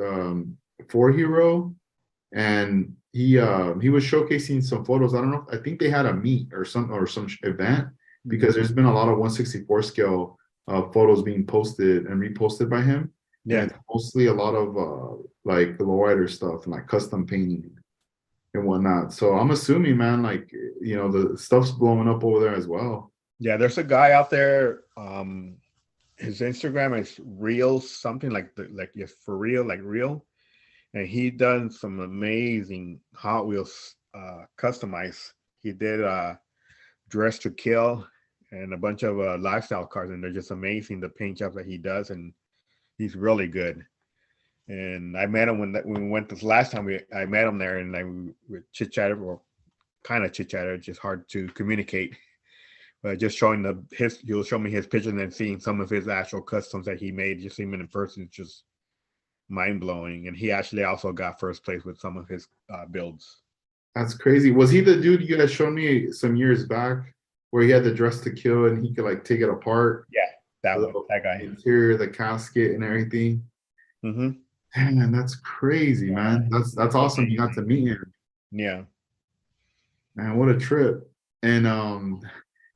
for Hero, and he was showcasing some photos. I don't know. I think they had a meet or some event because Mhm. there's been a lot of 164 scale photos being posted and reposted by him, and Yeah, it's mostly a lot of like the lowrider stuff and like custom painting and whatnot. So I'm assuming, man, like the stuff's blowing up over there as well. yeah. There's a guy out there. His Instagram is real something like yes for real like real, and he done some amazing Hot Wheels customized. He did Dress to Kill and a bunch of lifestyle cars, and they're just amazing the paint jobs that he does, and he's really good. And I met him when we went this last time. I met him there, and we chit chatted, or kind of chit chatted. Just hard to communicate. But just showing he'll show me his pictures and then seeing some of his actual customs that he made. Just seeing him in person, is just mind blowing. And he actually also got first place with some of his builds. That's crazy. Was he the dude you had shown me some years back where he had the dress to kill and he could like take it apart, Yeah, that the one, that guy. interior, the casket, and everything? Mm-hmm. Man, that's crazy, Yeah, man. That's it's awesome. You got to amazing. meet him. Yeah. Man, what a trip. And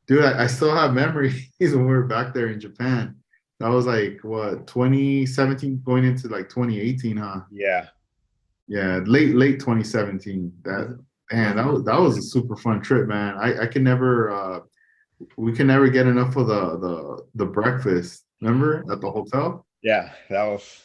dude, I still have memories when we were back there in Japan. That was like what 2017 going into like 2018, huh? Yeah. Yeah, late 2017. That Mhm. man, that was a super fun trip, man. I can never we can never get enough of the breakfast. Remember at the hotel? Yeah, that was.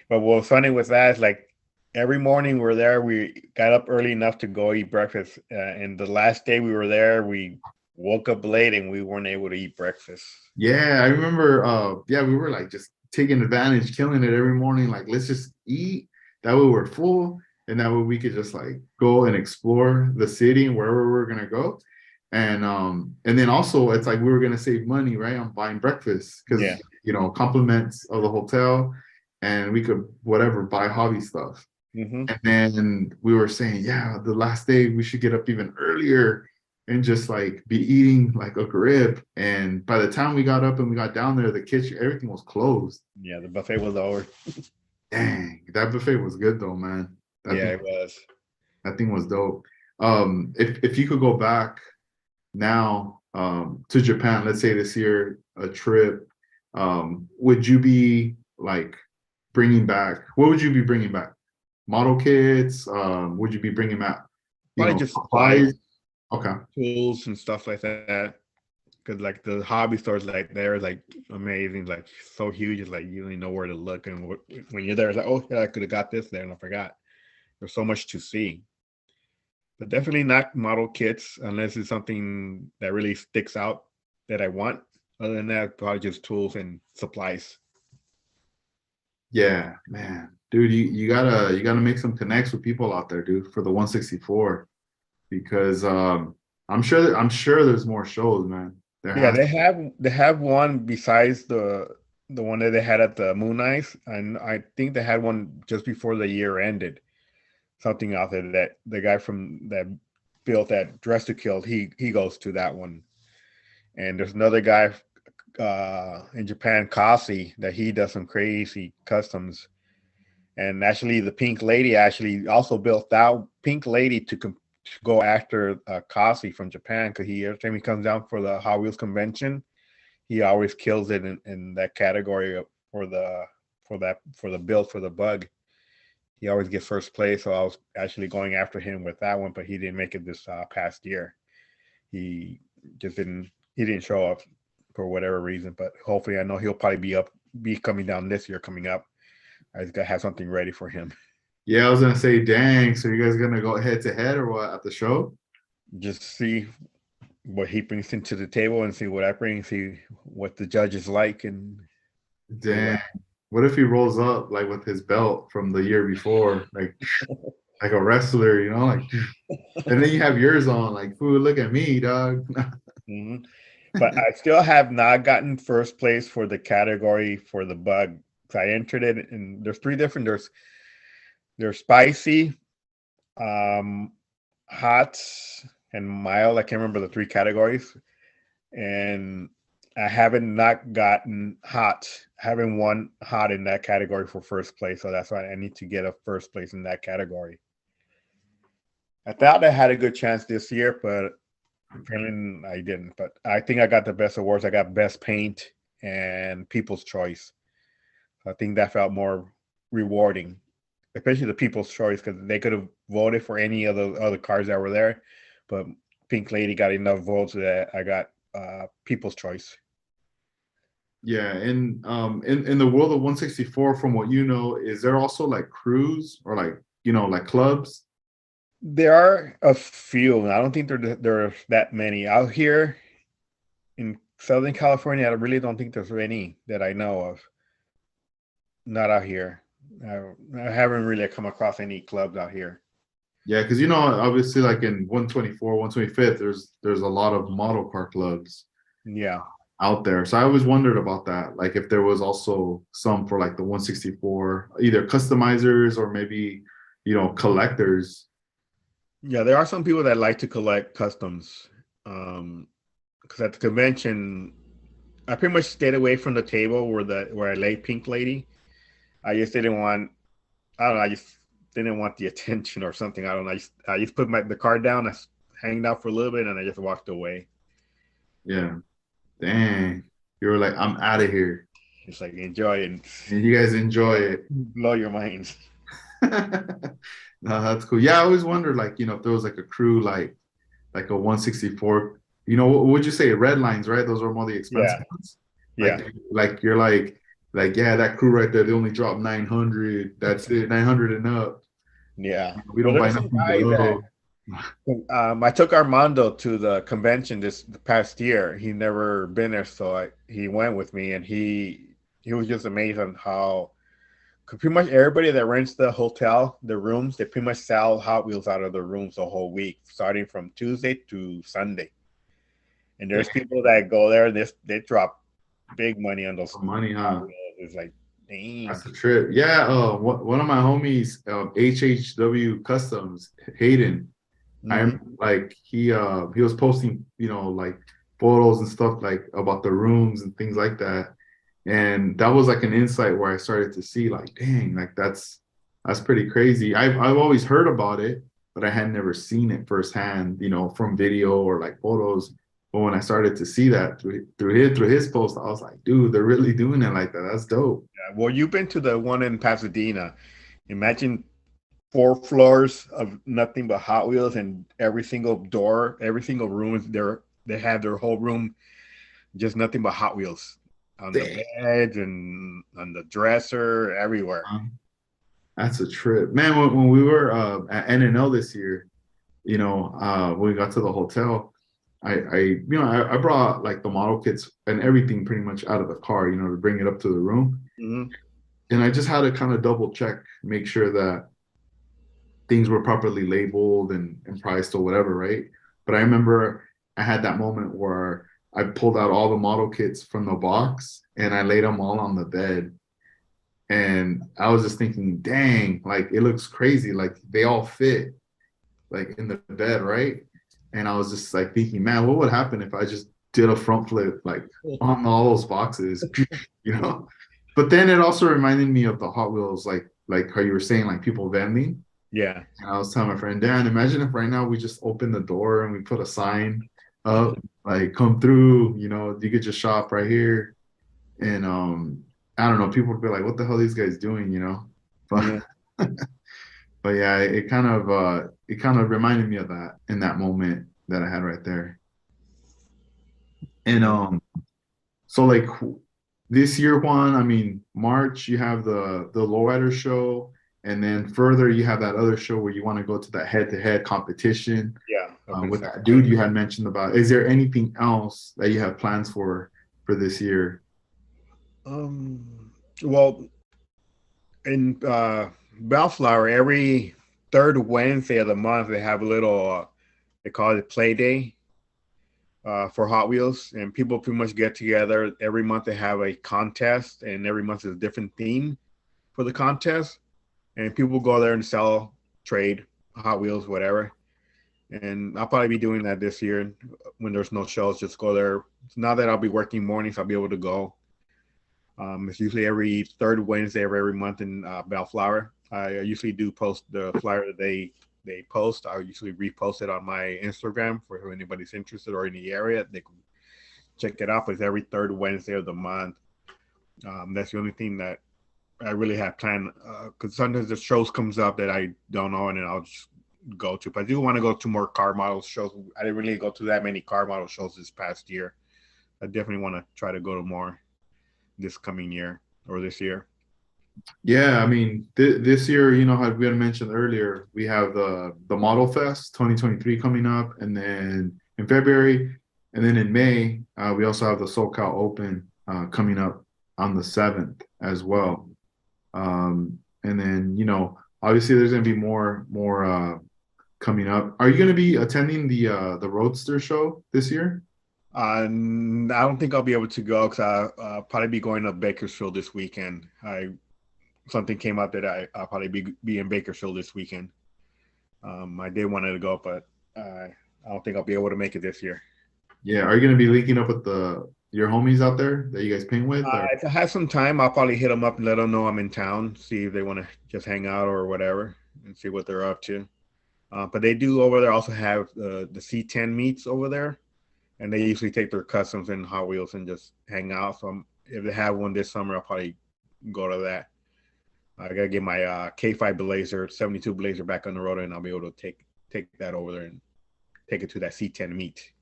But what was funny with that is like every morning we're there. We got up early enough to go eat breakfast, and the last day we were there, we woke up late and we weren't able to eat breakfast. Yeah, I remember yeah, we were like just taking advantage, killing it every morning. Like, let's just eat. That way we're full. And that way we could just like go and explore the city and wherever we're gonna go. And then also it's like we were gonna save money, right, on buying breakfast Yeah. because compliments of the hotel and we could whatever buy hobby stuff. Hmm. And then we were saying, yeah, the last day we should get up even earlier and just like be eating like a grip. And by the time we got up and we got down there, the kitchen, everything was closed. Yeah, the buffet was over. Dang, that buffet was good though, man. That Yeah, thing, it was. that thing was dope. If you could go back now to Japan, let's say this year, a trip, would you be like bringing back? What would you be bringing back? Model kits? Would you be bringing back, Probably just supplies, supplies? Okay. tools, and stuff like that. Because like the hobby stores, like they're like amazing, like so huge. It's like you don't even know where to look, and when you're there, it's like, oh yeah, I could have got this there, and I forgot. There's so much to see. but definitely not model kits unless it's something that really sticks out that I want. Other than that, probably just tools and supplies. Yeah, man, dude, you gotta make some connects with people out there, dude, for the 164 because I'm sure there's more shows, man. There Yeah, has. they have one besides the one that they had at the Moon Eyes, and I think they had one just before the year ended. Something out there that the guy from that built that Dress to Kill, he goes to that one. And there's another guy in Japan, Kasi, that he does some crazy customs. And actually, the Pink Lady actually also built that Pink Lady to go after Kasi from Japan because he every time he comes down for the Hot Wheels convention, he always kills it in that category for the build for the bug. He always gets first place. So I was actually going after him with that one, but he didn't make it this past year. He just didn't. He didn't show up for whatever reason. But hopefully, I know he'll probably be coming down this year coming up. I just gotta have something ready for him. Yeah, I was gonna say, dang. So you guys gonna go head to head or what at the show? Just see what he brings into the table and see what I bring. See what the judges like and see what. Dang. What if he rolls up like with his belt from the year before, like a wrestler, like, and then you have yours on, like, fool, look at me, dog. Mhm. But I still have not gotten first place for the category for the bug. So I entered it, and there's three different. There's spicy, um, hot, and mild. I can't remember the three categories, and I haven't not gotten hot. I haven't won hot in that category for first place, so that's why I need to get a first place in that category. I thought I had a good chance this year, but apparently I didn't. But I think I got the best awards. I got best paint and people's choice. So I think that felt more rewarding, especially the people's choice because they could have voted for any of the other cars that were there, but Pink Lady got enough votes that I got people's choice. Yeah, and in the world of 164, from what you know, is there also like crews or like like clubs? There are a few. I don't think there's that many out here in Southern California. I really don't think there's any that I know of. Not out here. I haven't really come across any clubs out here. Yeah, because obviously like in 124, 125th, there's a lot of model car clubs Yeah. out there. So I always wondered about that, like if there was also some for like the 164, either customizers or maybe collectors. Yeah, there are some people that like to collect customs. Because at the convention, I pretty much stayed away from the table where I lay Pink Lady. I just didn't want. I don't know. I just didn't want the attention or something. I don't know. I just put the card down. I hanged out for a little bit, and I just walked away. Yeah, dang, you were like, I'm out of here, It's like enjoy and and you guys enjoy it. blow your minds. No, that's cool. Yeah, I always wondered, like, if there was like a crew like a 164, what would you say? Red lines, right? Those are more the expensive Yeah, ones. yeah, Like you're like, yeah, that crew right there, they only drop 900. That's it, 900 and up. yeah. We Well, don't buy there's some nothing guy that below. I took Armando to the convention the past year. He never been there, so he went with me, and he was just amazed on how 'cause pretty much everybody that rents the hotel, the rooms, they pretty much sell Hot Wheels out of the rooms the whole week, starting from Tuesday to Sunday. And Damn, there's people that go there, they drop big money on those money, Hot huh? Wheels. It's like, dang. That's a trip. Yeah, one of my homies, HHW Customs, Hayden. I Hmm. remember, like he was posting, like photos and stuff like about the rooms and things like that. And that was like an insight where I started to see like, dang, like that's pretty crazy. I've always heard about it, but I had never seen it firsthand, from video or like photos. But when I started to see that through his post, I was like, dude, they're really doing it like that. That's dope. Yeah, well, you've been to the one in Pasadena. Imagine 4 floors of nothing but Hot Wheels, and every single door, every single room is there. They have their whole room just nothing but Hot Wheels on the Damn, bed and on the dresser, everywhere. that's a trip, man. When we were at NNL this year, when we got to the hotel, I brought like the model kits and everything pretty much out of the car, to bring it up to the room. Hmm. And I just had to kind of double check, make sure that things were properly labeled and priced or whatever, right? But I remember I had that moment where I pulled out all the model kits from the box and I laid them all on the bed. And I was just thinking, dang, like it looks crazy. Like they all fit like in the bed, right? And I was just like thinking, man, what would happen if I just did a front flip like on all those boxes, you know? But then it also reminded me of the Hot Wheels, like how you were saying, like people vending. Yeah. And I was telling my friend Dan, imagine if right now we just open the door and we put a sign up, like come through, you could just shop right here. And I don't know, people would be like, what the hell are these guys doing? But Yeah. but yeah, it kind of reminded me of that in that moment that I had right there. And Yeah. so like this year, Juan, I mean, March you have the lowrider show, and then further you have that other show where you want to go to that head-to-head competition Yeah. Up in with that dude Sacramento. you had mentioned about. Is there anything else that you have plans for this year? Well, in Bellflower, every third Wednesday of the month, they have a little, they call it Play Day for Hot Wheels. And people pretty much get together. Every month they have a contest, and every month is a different theme for the contest. And people go there and sell, trade Hot Wheels, whatever. And I'll probably be doing that this year when there's no shows. Just go there. Now that I'll be working mornings, I'll be able to go. It's usually every third Wednesday of every month in Bellflower. I usually do post the flyer that they post. I usually repost it on my Instagram for if anybody's interested or in the area. They can check it out. But it's every third Wednesday of the month. That's the only thing that I really have planned because sometimes the shows comes up that I don't know, and then I'll just go to. But I do want to go to more car model shows. I didn't really go to that many car model shows this past year. I definitely want to try to go to more this coming year or this year. Yeah, I mean, this year, how we had mentioned earlier, we have the Model Fest 2023 coming up, and then in February, and then in May, we also have the SoCal Open coming up on the 7th as well. And then, obviously, there's going to be more coming up. Are you going to be attending the Roadster show this year? I don't think I'll be able to go because I'll probably be going to Bakersfield this weekend. I Something came up that I'll probably be in Bakersfield this weekend. I did want to go, but I don't think I'll be able to make it this year. Yeah, are you going to be linking up with the your homies out there that you guys ping with, or? If I have some time, I'll probably hit them up and let them know I'm in town, see if they want to just hang out or whatever, and see what they're up to. But they do over there also have the C10 meets over there, and they usually take their customs and Hot Wheels and just hang out. So if they have one this summer, I'll probably go to that. I gotta get my K5 Blazer, 72 Blazer back on the road, and I'll be able to take that over there and take it to that C10 meet.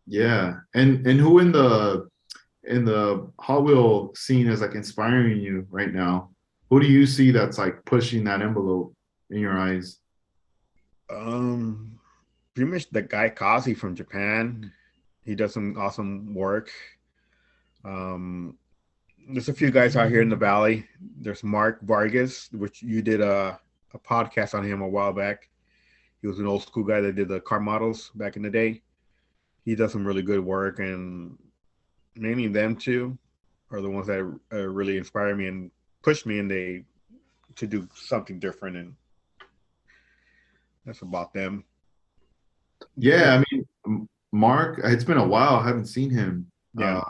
Yeah, and who in the Hot Wheel scene is like inspiring you right now? Who do you see that's like pushing that envelope in your eyes? Um, Pretty much the guy Kazi from Japan. He does some awesome work. Um, there's a few guys out here in the valley. There's Mark Vargas, which you did a podcast on him a while back. He was an old school guy that did the car models back in the day. He does some really good work, and mainly them two are the ones that really inspire me and push me, and they to do something different, and that's about them. Yeah, I mean, Mark, it's been a while. I haven't seen him. Yeah.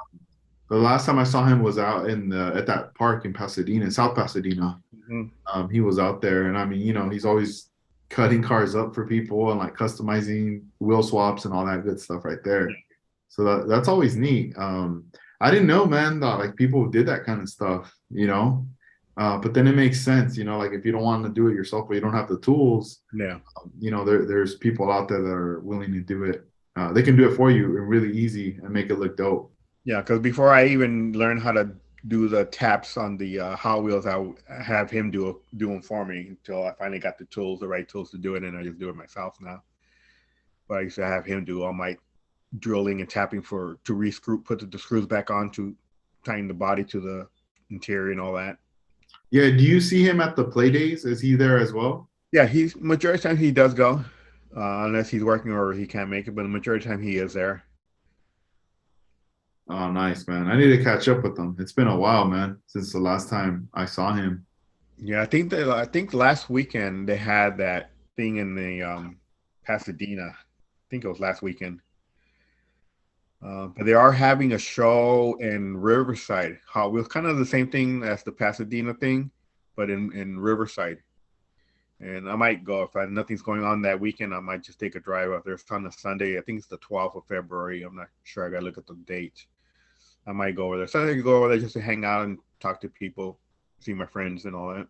The last time I saw him was out at that park in Pasadena, South Pasadena. Mhm. He was out there, and I mean, he's always cutting cars up for people and like customizing wheel swaps and all that good stuff right there. So that's always neat. I didn't know, man, that like people did that kind of stuff. But then it makes sense, like if you don't want to do it yourself, but you don't have the tools, Yeah. there's people out there that are willing to do it. They can do it for you really easy and make it look dope. Yeah, because before I even learned how to do the taps on the Hot Wheels, I would have him do them for me until I finally got the right tools to do it, and I just do it myself now. But I used to have him do all my drilling and tapping for to re-screw, put the screws back on to tighten the body to the interior and all that. Yeah, do you see him at the play days? Is he there as well? Yeah, he's majority of the time he does go, unless he's working or he can't make it. But the majority of the time he is there. Oh, nice, man. I need to catch up with him. It's been a while, man, since the last time I saw him. Yeah, I think last weekend they had that thing in the Pasadena. I think it was last weekend. But they are having a show in Riverside. Hot Wheels, kind of the same thing as the Pasadena thing, but in Riverside. And I might go if nothing's going on that weekend. I might just take a drive out there. It's on a Sunday. I think it's the 12th of February. I'm not sure. I gotta look at the date. I might go over there. Sunday I could go over there just to hang out and talk to people, see my friends and all that.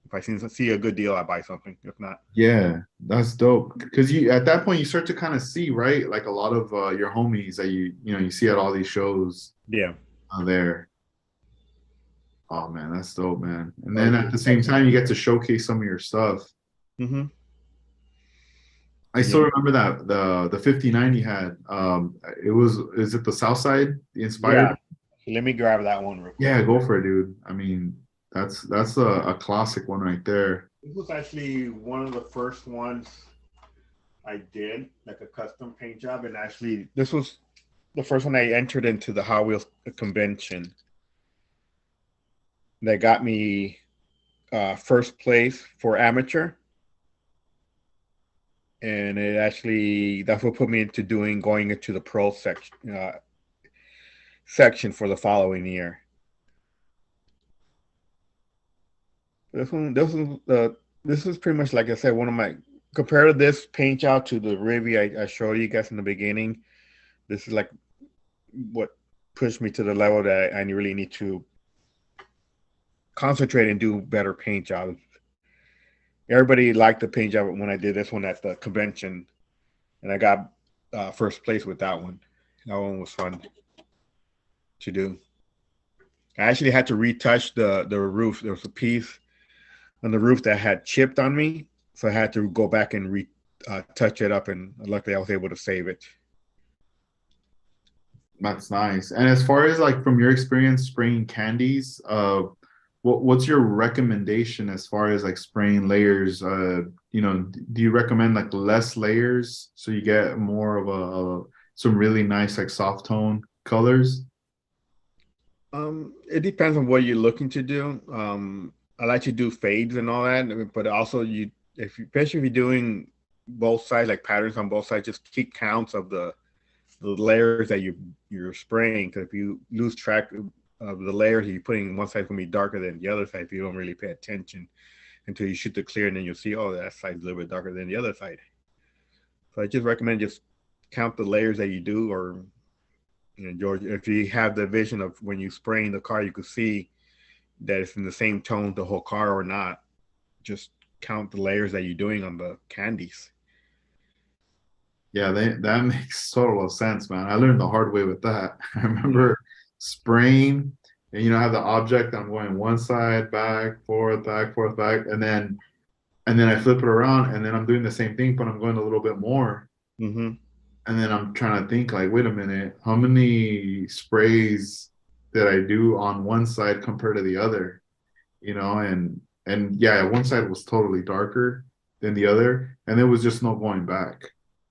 If I see a good deal, I buy something. If not, Yeah, that's dope. Because you at that point you start to kind of see, right? Like a lot of your homies that you see at all these shows yeah. there. Oh man, that's dope, man. And Oh then yeah. at the same time, you get to showcase some of your stuff. Mm-hmm. I Yeah. still remember that the 59 you had. It was is it the South Side, the Yeah. inspired? Let me grab that one real quick. Yeah, go for it, dude. I mean, that's a classic one right there. This was actually one of the first ones I did, like a custom paint job. And actually, this was the first one I entered into the Hot Wheels convention that got me first place for amateur. And it actually, that's what put me into going into the pro section for the following year. This is pretty much like I said, one of my compared to this paint job to the Rivi I showed you guys in the beginning. This is like what pushed me to the level that I really need to concentrate and do better paint jobs. Everybody liked the paint job when I did this one at the convention, and I got first place with that one. That one was fun to do. I actually had to retouch the roof. There was a piece on the roof that had chipped on me, so I had to go back and touch it up. And luckily, I was able to save it. That's nice. And as far as like from your experience spraying candies, what's your recommendation as far as like spraying layers? Do you recommend like less layers so you get more of some really nice like soft tone colors? It depends on what you're looking to do. I like to do fades and all that, but also especially if you're doing both sides, like patterns on both sides, just keep counts of the layers that you're spraying. Because if you lose track of the layers you're putting, one side's gonna be darker than the other side if you don't really pay attention until you shoot the clear, and then you'll see, oh, that side's a little bit darker than the other side. So I just recommend just count the layers that you do, or George, if you have the vision of when you spraying the car, you could see that it's in the same tone the whole car or not. Just count the layers that you're doing on the candies. Yeah, that makes total sense, man. I learned the hard way with that. I remember spraying and have the object, I'm going one side, back, forth, back, and then I flip it around and then I'm doing the same thing, but I'm going a little bit more. Mm-hmm. And then I'm trying to think like, wait a minute, how many sprays did I do on one side compared to the other? And yeah, one side was totally darker than the other, and there was just no going back.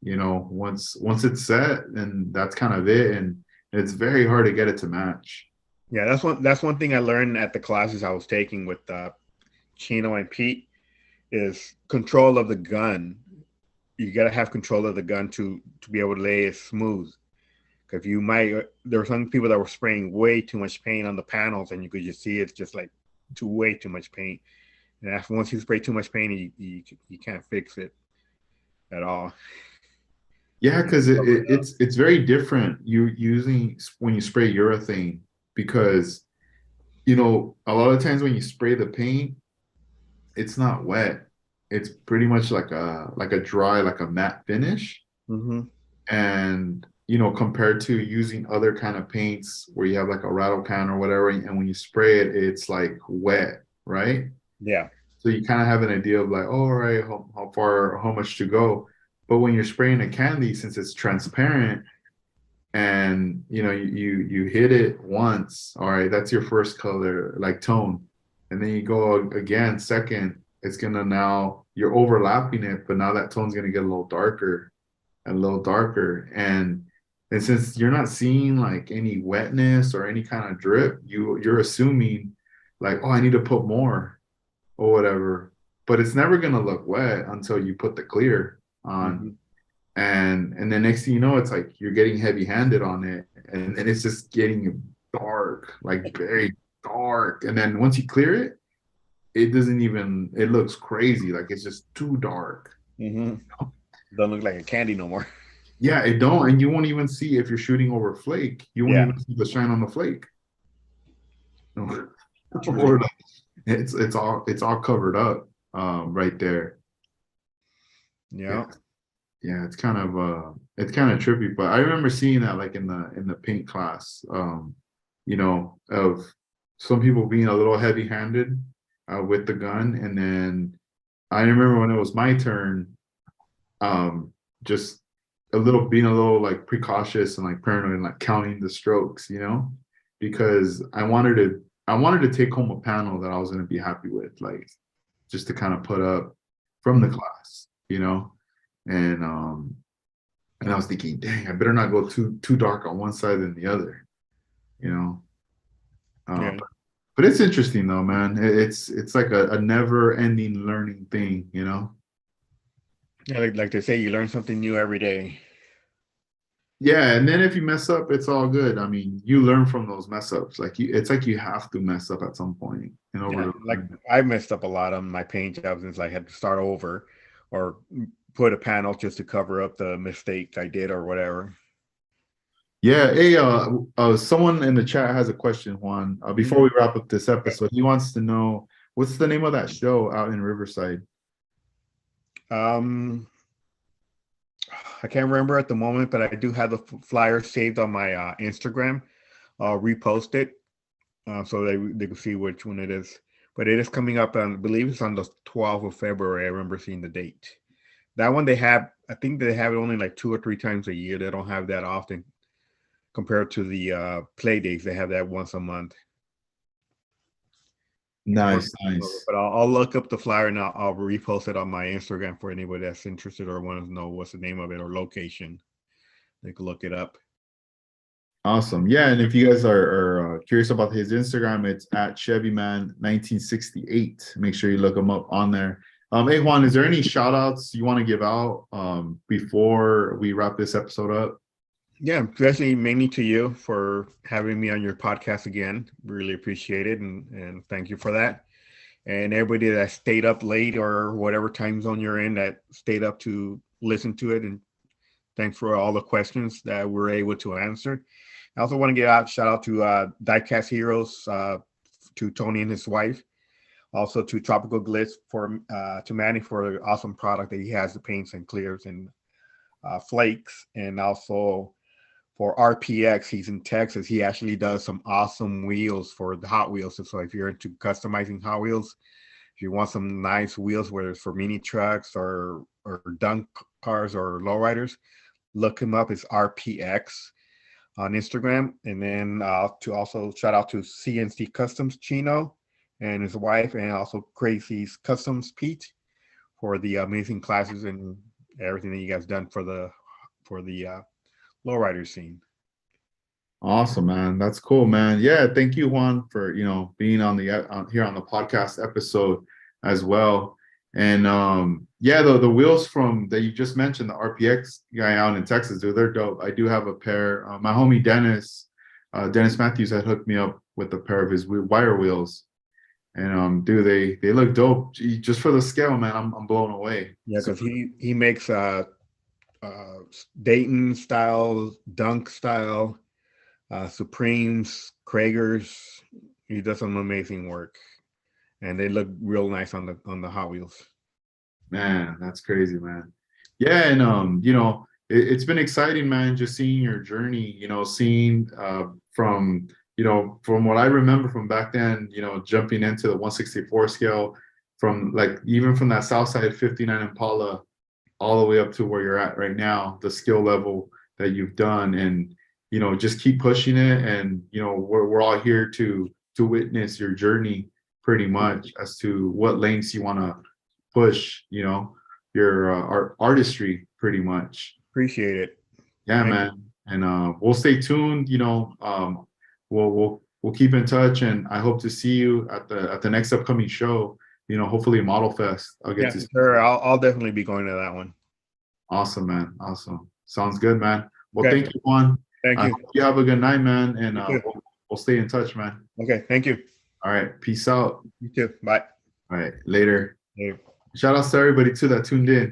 Once it's set, and that's kind of it, and it's very hard to get it to match. Yeah, that's one thing I learned at the classes I was taking with Chino and Pete is control of the gun. You got to have control of the gun to be able to lay it smooth. Because there were some people that were spraying way too much paint on the panels, and you could just see it's just like way too much paint. And once you spray too much paint, you can't fix it at all. Yeah, because it's very different you using when you spray urethane because a lot of times when you spray the paint, it's not wet. It's pretty much like a dry, like a matte finish. Mm-hmm. And compared to using other kind of paints where you have like a rattle can or whatever, and when you spray it, it's like wet, right? Yeah. So you kind of have an idea of like, oh, all right, how far, how much to go. But when you're spraying a candy, since it's transparent, and you hit it once, all right, that's your first color, like tone, and then you go again, second, it's gonna now you're overlapping it, but now that tone's gonna get a little darker and a little darker, and since you're not seeing like any wetness or any kind of drip, you're assuming like, oh, I need to put more or whatever, but it's never gonna look wet until you put the clear on. Hmm. And then next thing you know, it's like you're getting heavy handed on it, and it's just getting dark, like very dark. And then once you clear it, it doesn't even, it looks crazy, like it's just too dark. Hmm. Don't look like a candy no more. Yeah, it don't, and you won't even see if you're shooting over flake, you won't Yeah, even see the shine on the flake. true. Or it's all covered up right there. Yeah. Yeah. Yeah, it's kind of trippy, but I remember seeing that like in the paint class, of some people being a little heavy-handed with the gun, and then I remember when it was my turn, just being a little like precautious and like paranoid and like counting the strokes, because I wanted to take home a panel that I was going to be happy with, like just to kind of put up from the Hmm. class. And I was thinking, dang, I better not go too dark on one side than the other, you know. Uh, Yeah. but, but it's interesting though, man. It's like a never-ending learning thing. Yeah, like they say, you learn something new every day. Yeah, and then if you mess up, it's all good. I mean, you learn from those mess ups. It's like you have to mess up at some point in order Yeah, to like learn. I messed up a lot on my paint jobs since I had to start over or put a panel just to cover up the mistake I did or whatever. Yeah, hey, someone in the chat has a question, Juan. Before Mhm. we wrap up this episode, he wants to know what's the name of that show out in Riverside? Um, I can't remember at the moment, but I do have the flyer saved on my Instagram. I'll repost it so they can see which one it is. But it is coming up on, I believe it's on the 12th of February. I remember seeing the date. That one they have, I think they have it only like 2 or 3 times a year. They don't have that often compared to the play dates. They have that once a month. Nice, nice. But I'll look up the flyer and I'll repost it on my Instagram for anybody that's interested or wants to know what's the name of it or location. They can look it up. Awesome. Yeah, and if you guys are curious about his Instagram, it's at ChevyMan1968. Make sure you look him up on there. Hey Juan, is there any shout outs you want to give out before we wrap this episode up? Yeah, especially mainly to you for having me on your podcast again. Really appreciate it and thank you for that. And everybody that stayed up late or whatever time zone you're in that stayed up to listen to it. And thanks for all the questions that we're able to answer. I also want to give out shout out to Diecast Heroes, to Tony and his wife, also to Tropical Glitz for to Manny for the awesome product that he has, the paints and clears and flakes, and also for RPX. He's in Texas. He actually does some awesome wheels for the Hot Wheels. So if you're into customizing Hot Wheels, if you want some nice wheels, whether it's for mini trucks or dunk cars or lowriders, look him up. It's RPX on Instagram. And then to also shout out to CNC Customs Chino and his wife, and also Crazy's Customs Pete for the amazing classes and everything that you guys done for the lowrider scene. Awesome, man. That's cool, man. Yeah, thank you, Juan, for being on the here on the podcast episode as well. And yeah, the wheels from that you just mentioned, the RPX guy out in Texas, dude, they're dope. I do have a pair. My homie Dennis Matthews had hooked me up with a pair of his wire wheels, and dude, they look dope. Just for the scale, man, I'm blown away. Yeah, because he makes uh, Dayton style, Dunk style, Supremes, Kragers. He does some amazing work, and they look real nice on the Hot Wheels. Man, that's crazy, man. Yeah, and it's been exciting, man, just seeing your journey, seeing from what I remember from back then, jumping into the 164 scale from like even from that Southside 59 Impala all the way up to where you're at right now, the skill level that you've done, and just keep pushing it. And we're all here to witness your journey, pretty much, as to what lengths you want to push. Your artistry, pretty much. Appreciate it. Yeah, Thank you. man. And we'll stay tuned. We'll keep in touch, and I hope to see you at the next upcoming show. Hopefully Model Fest. I'll get Yeah, to see sure. you. I'll definitely be going to that one. Awesome, man. Awesome. Sounds good, man. Well, Okay. thank you, Juan. Thank I you. hope you have a good night, man. And You too. we'll stay in touch, man. Okay. Thank you. All right. Peace out. You too. Bye. All right. Later. Later. Shout out to everybody too that tuned in.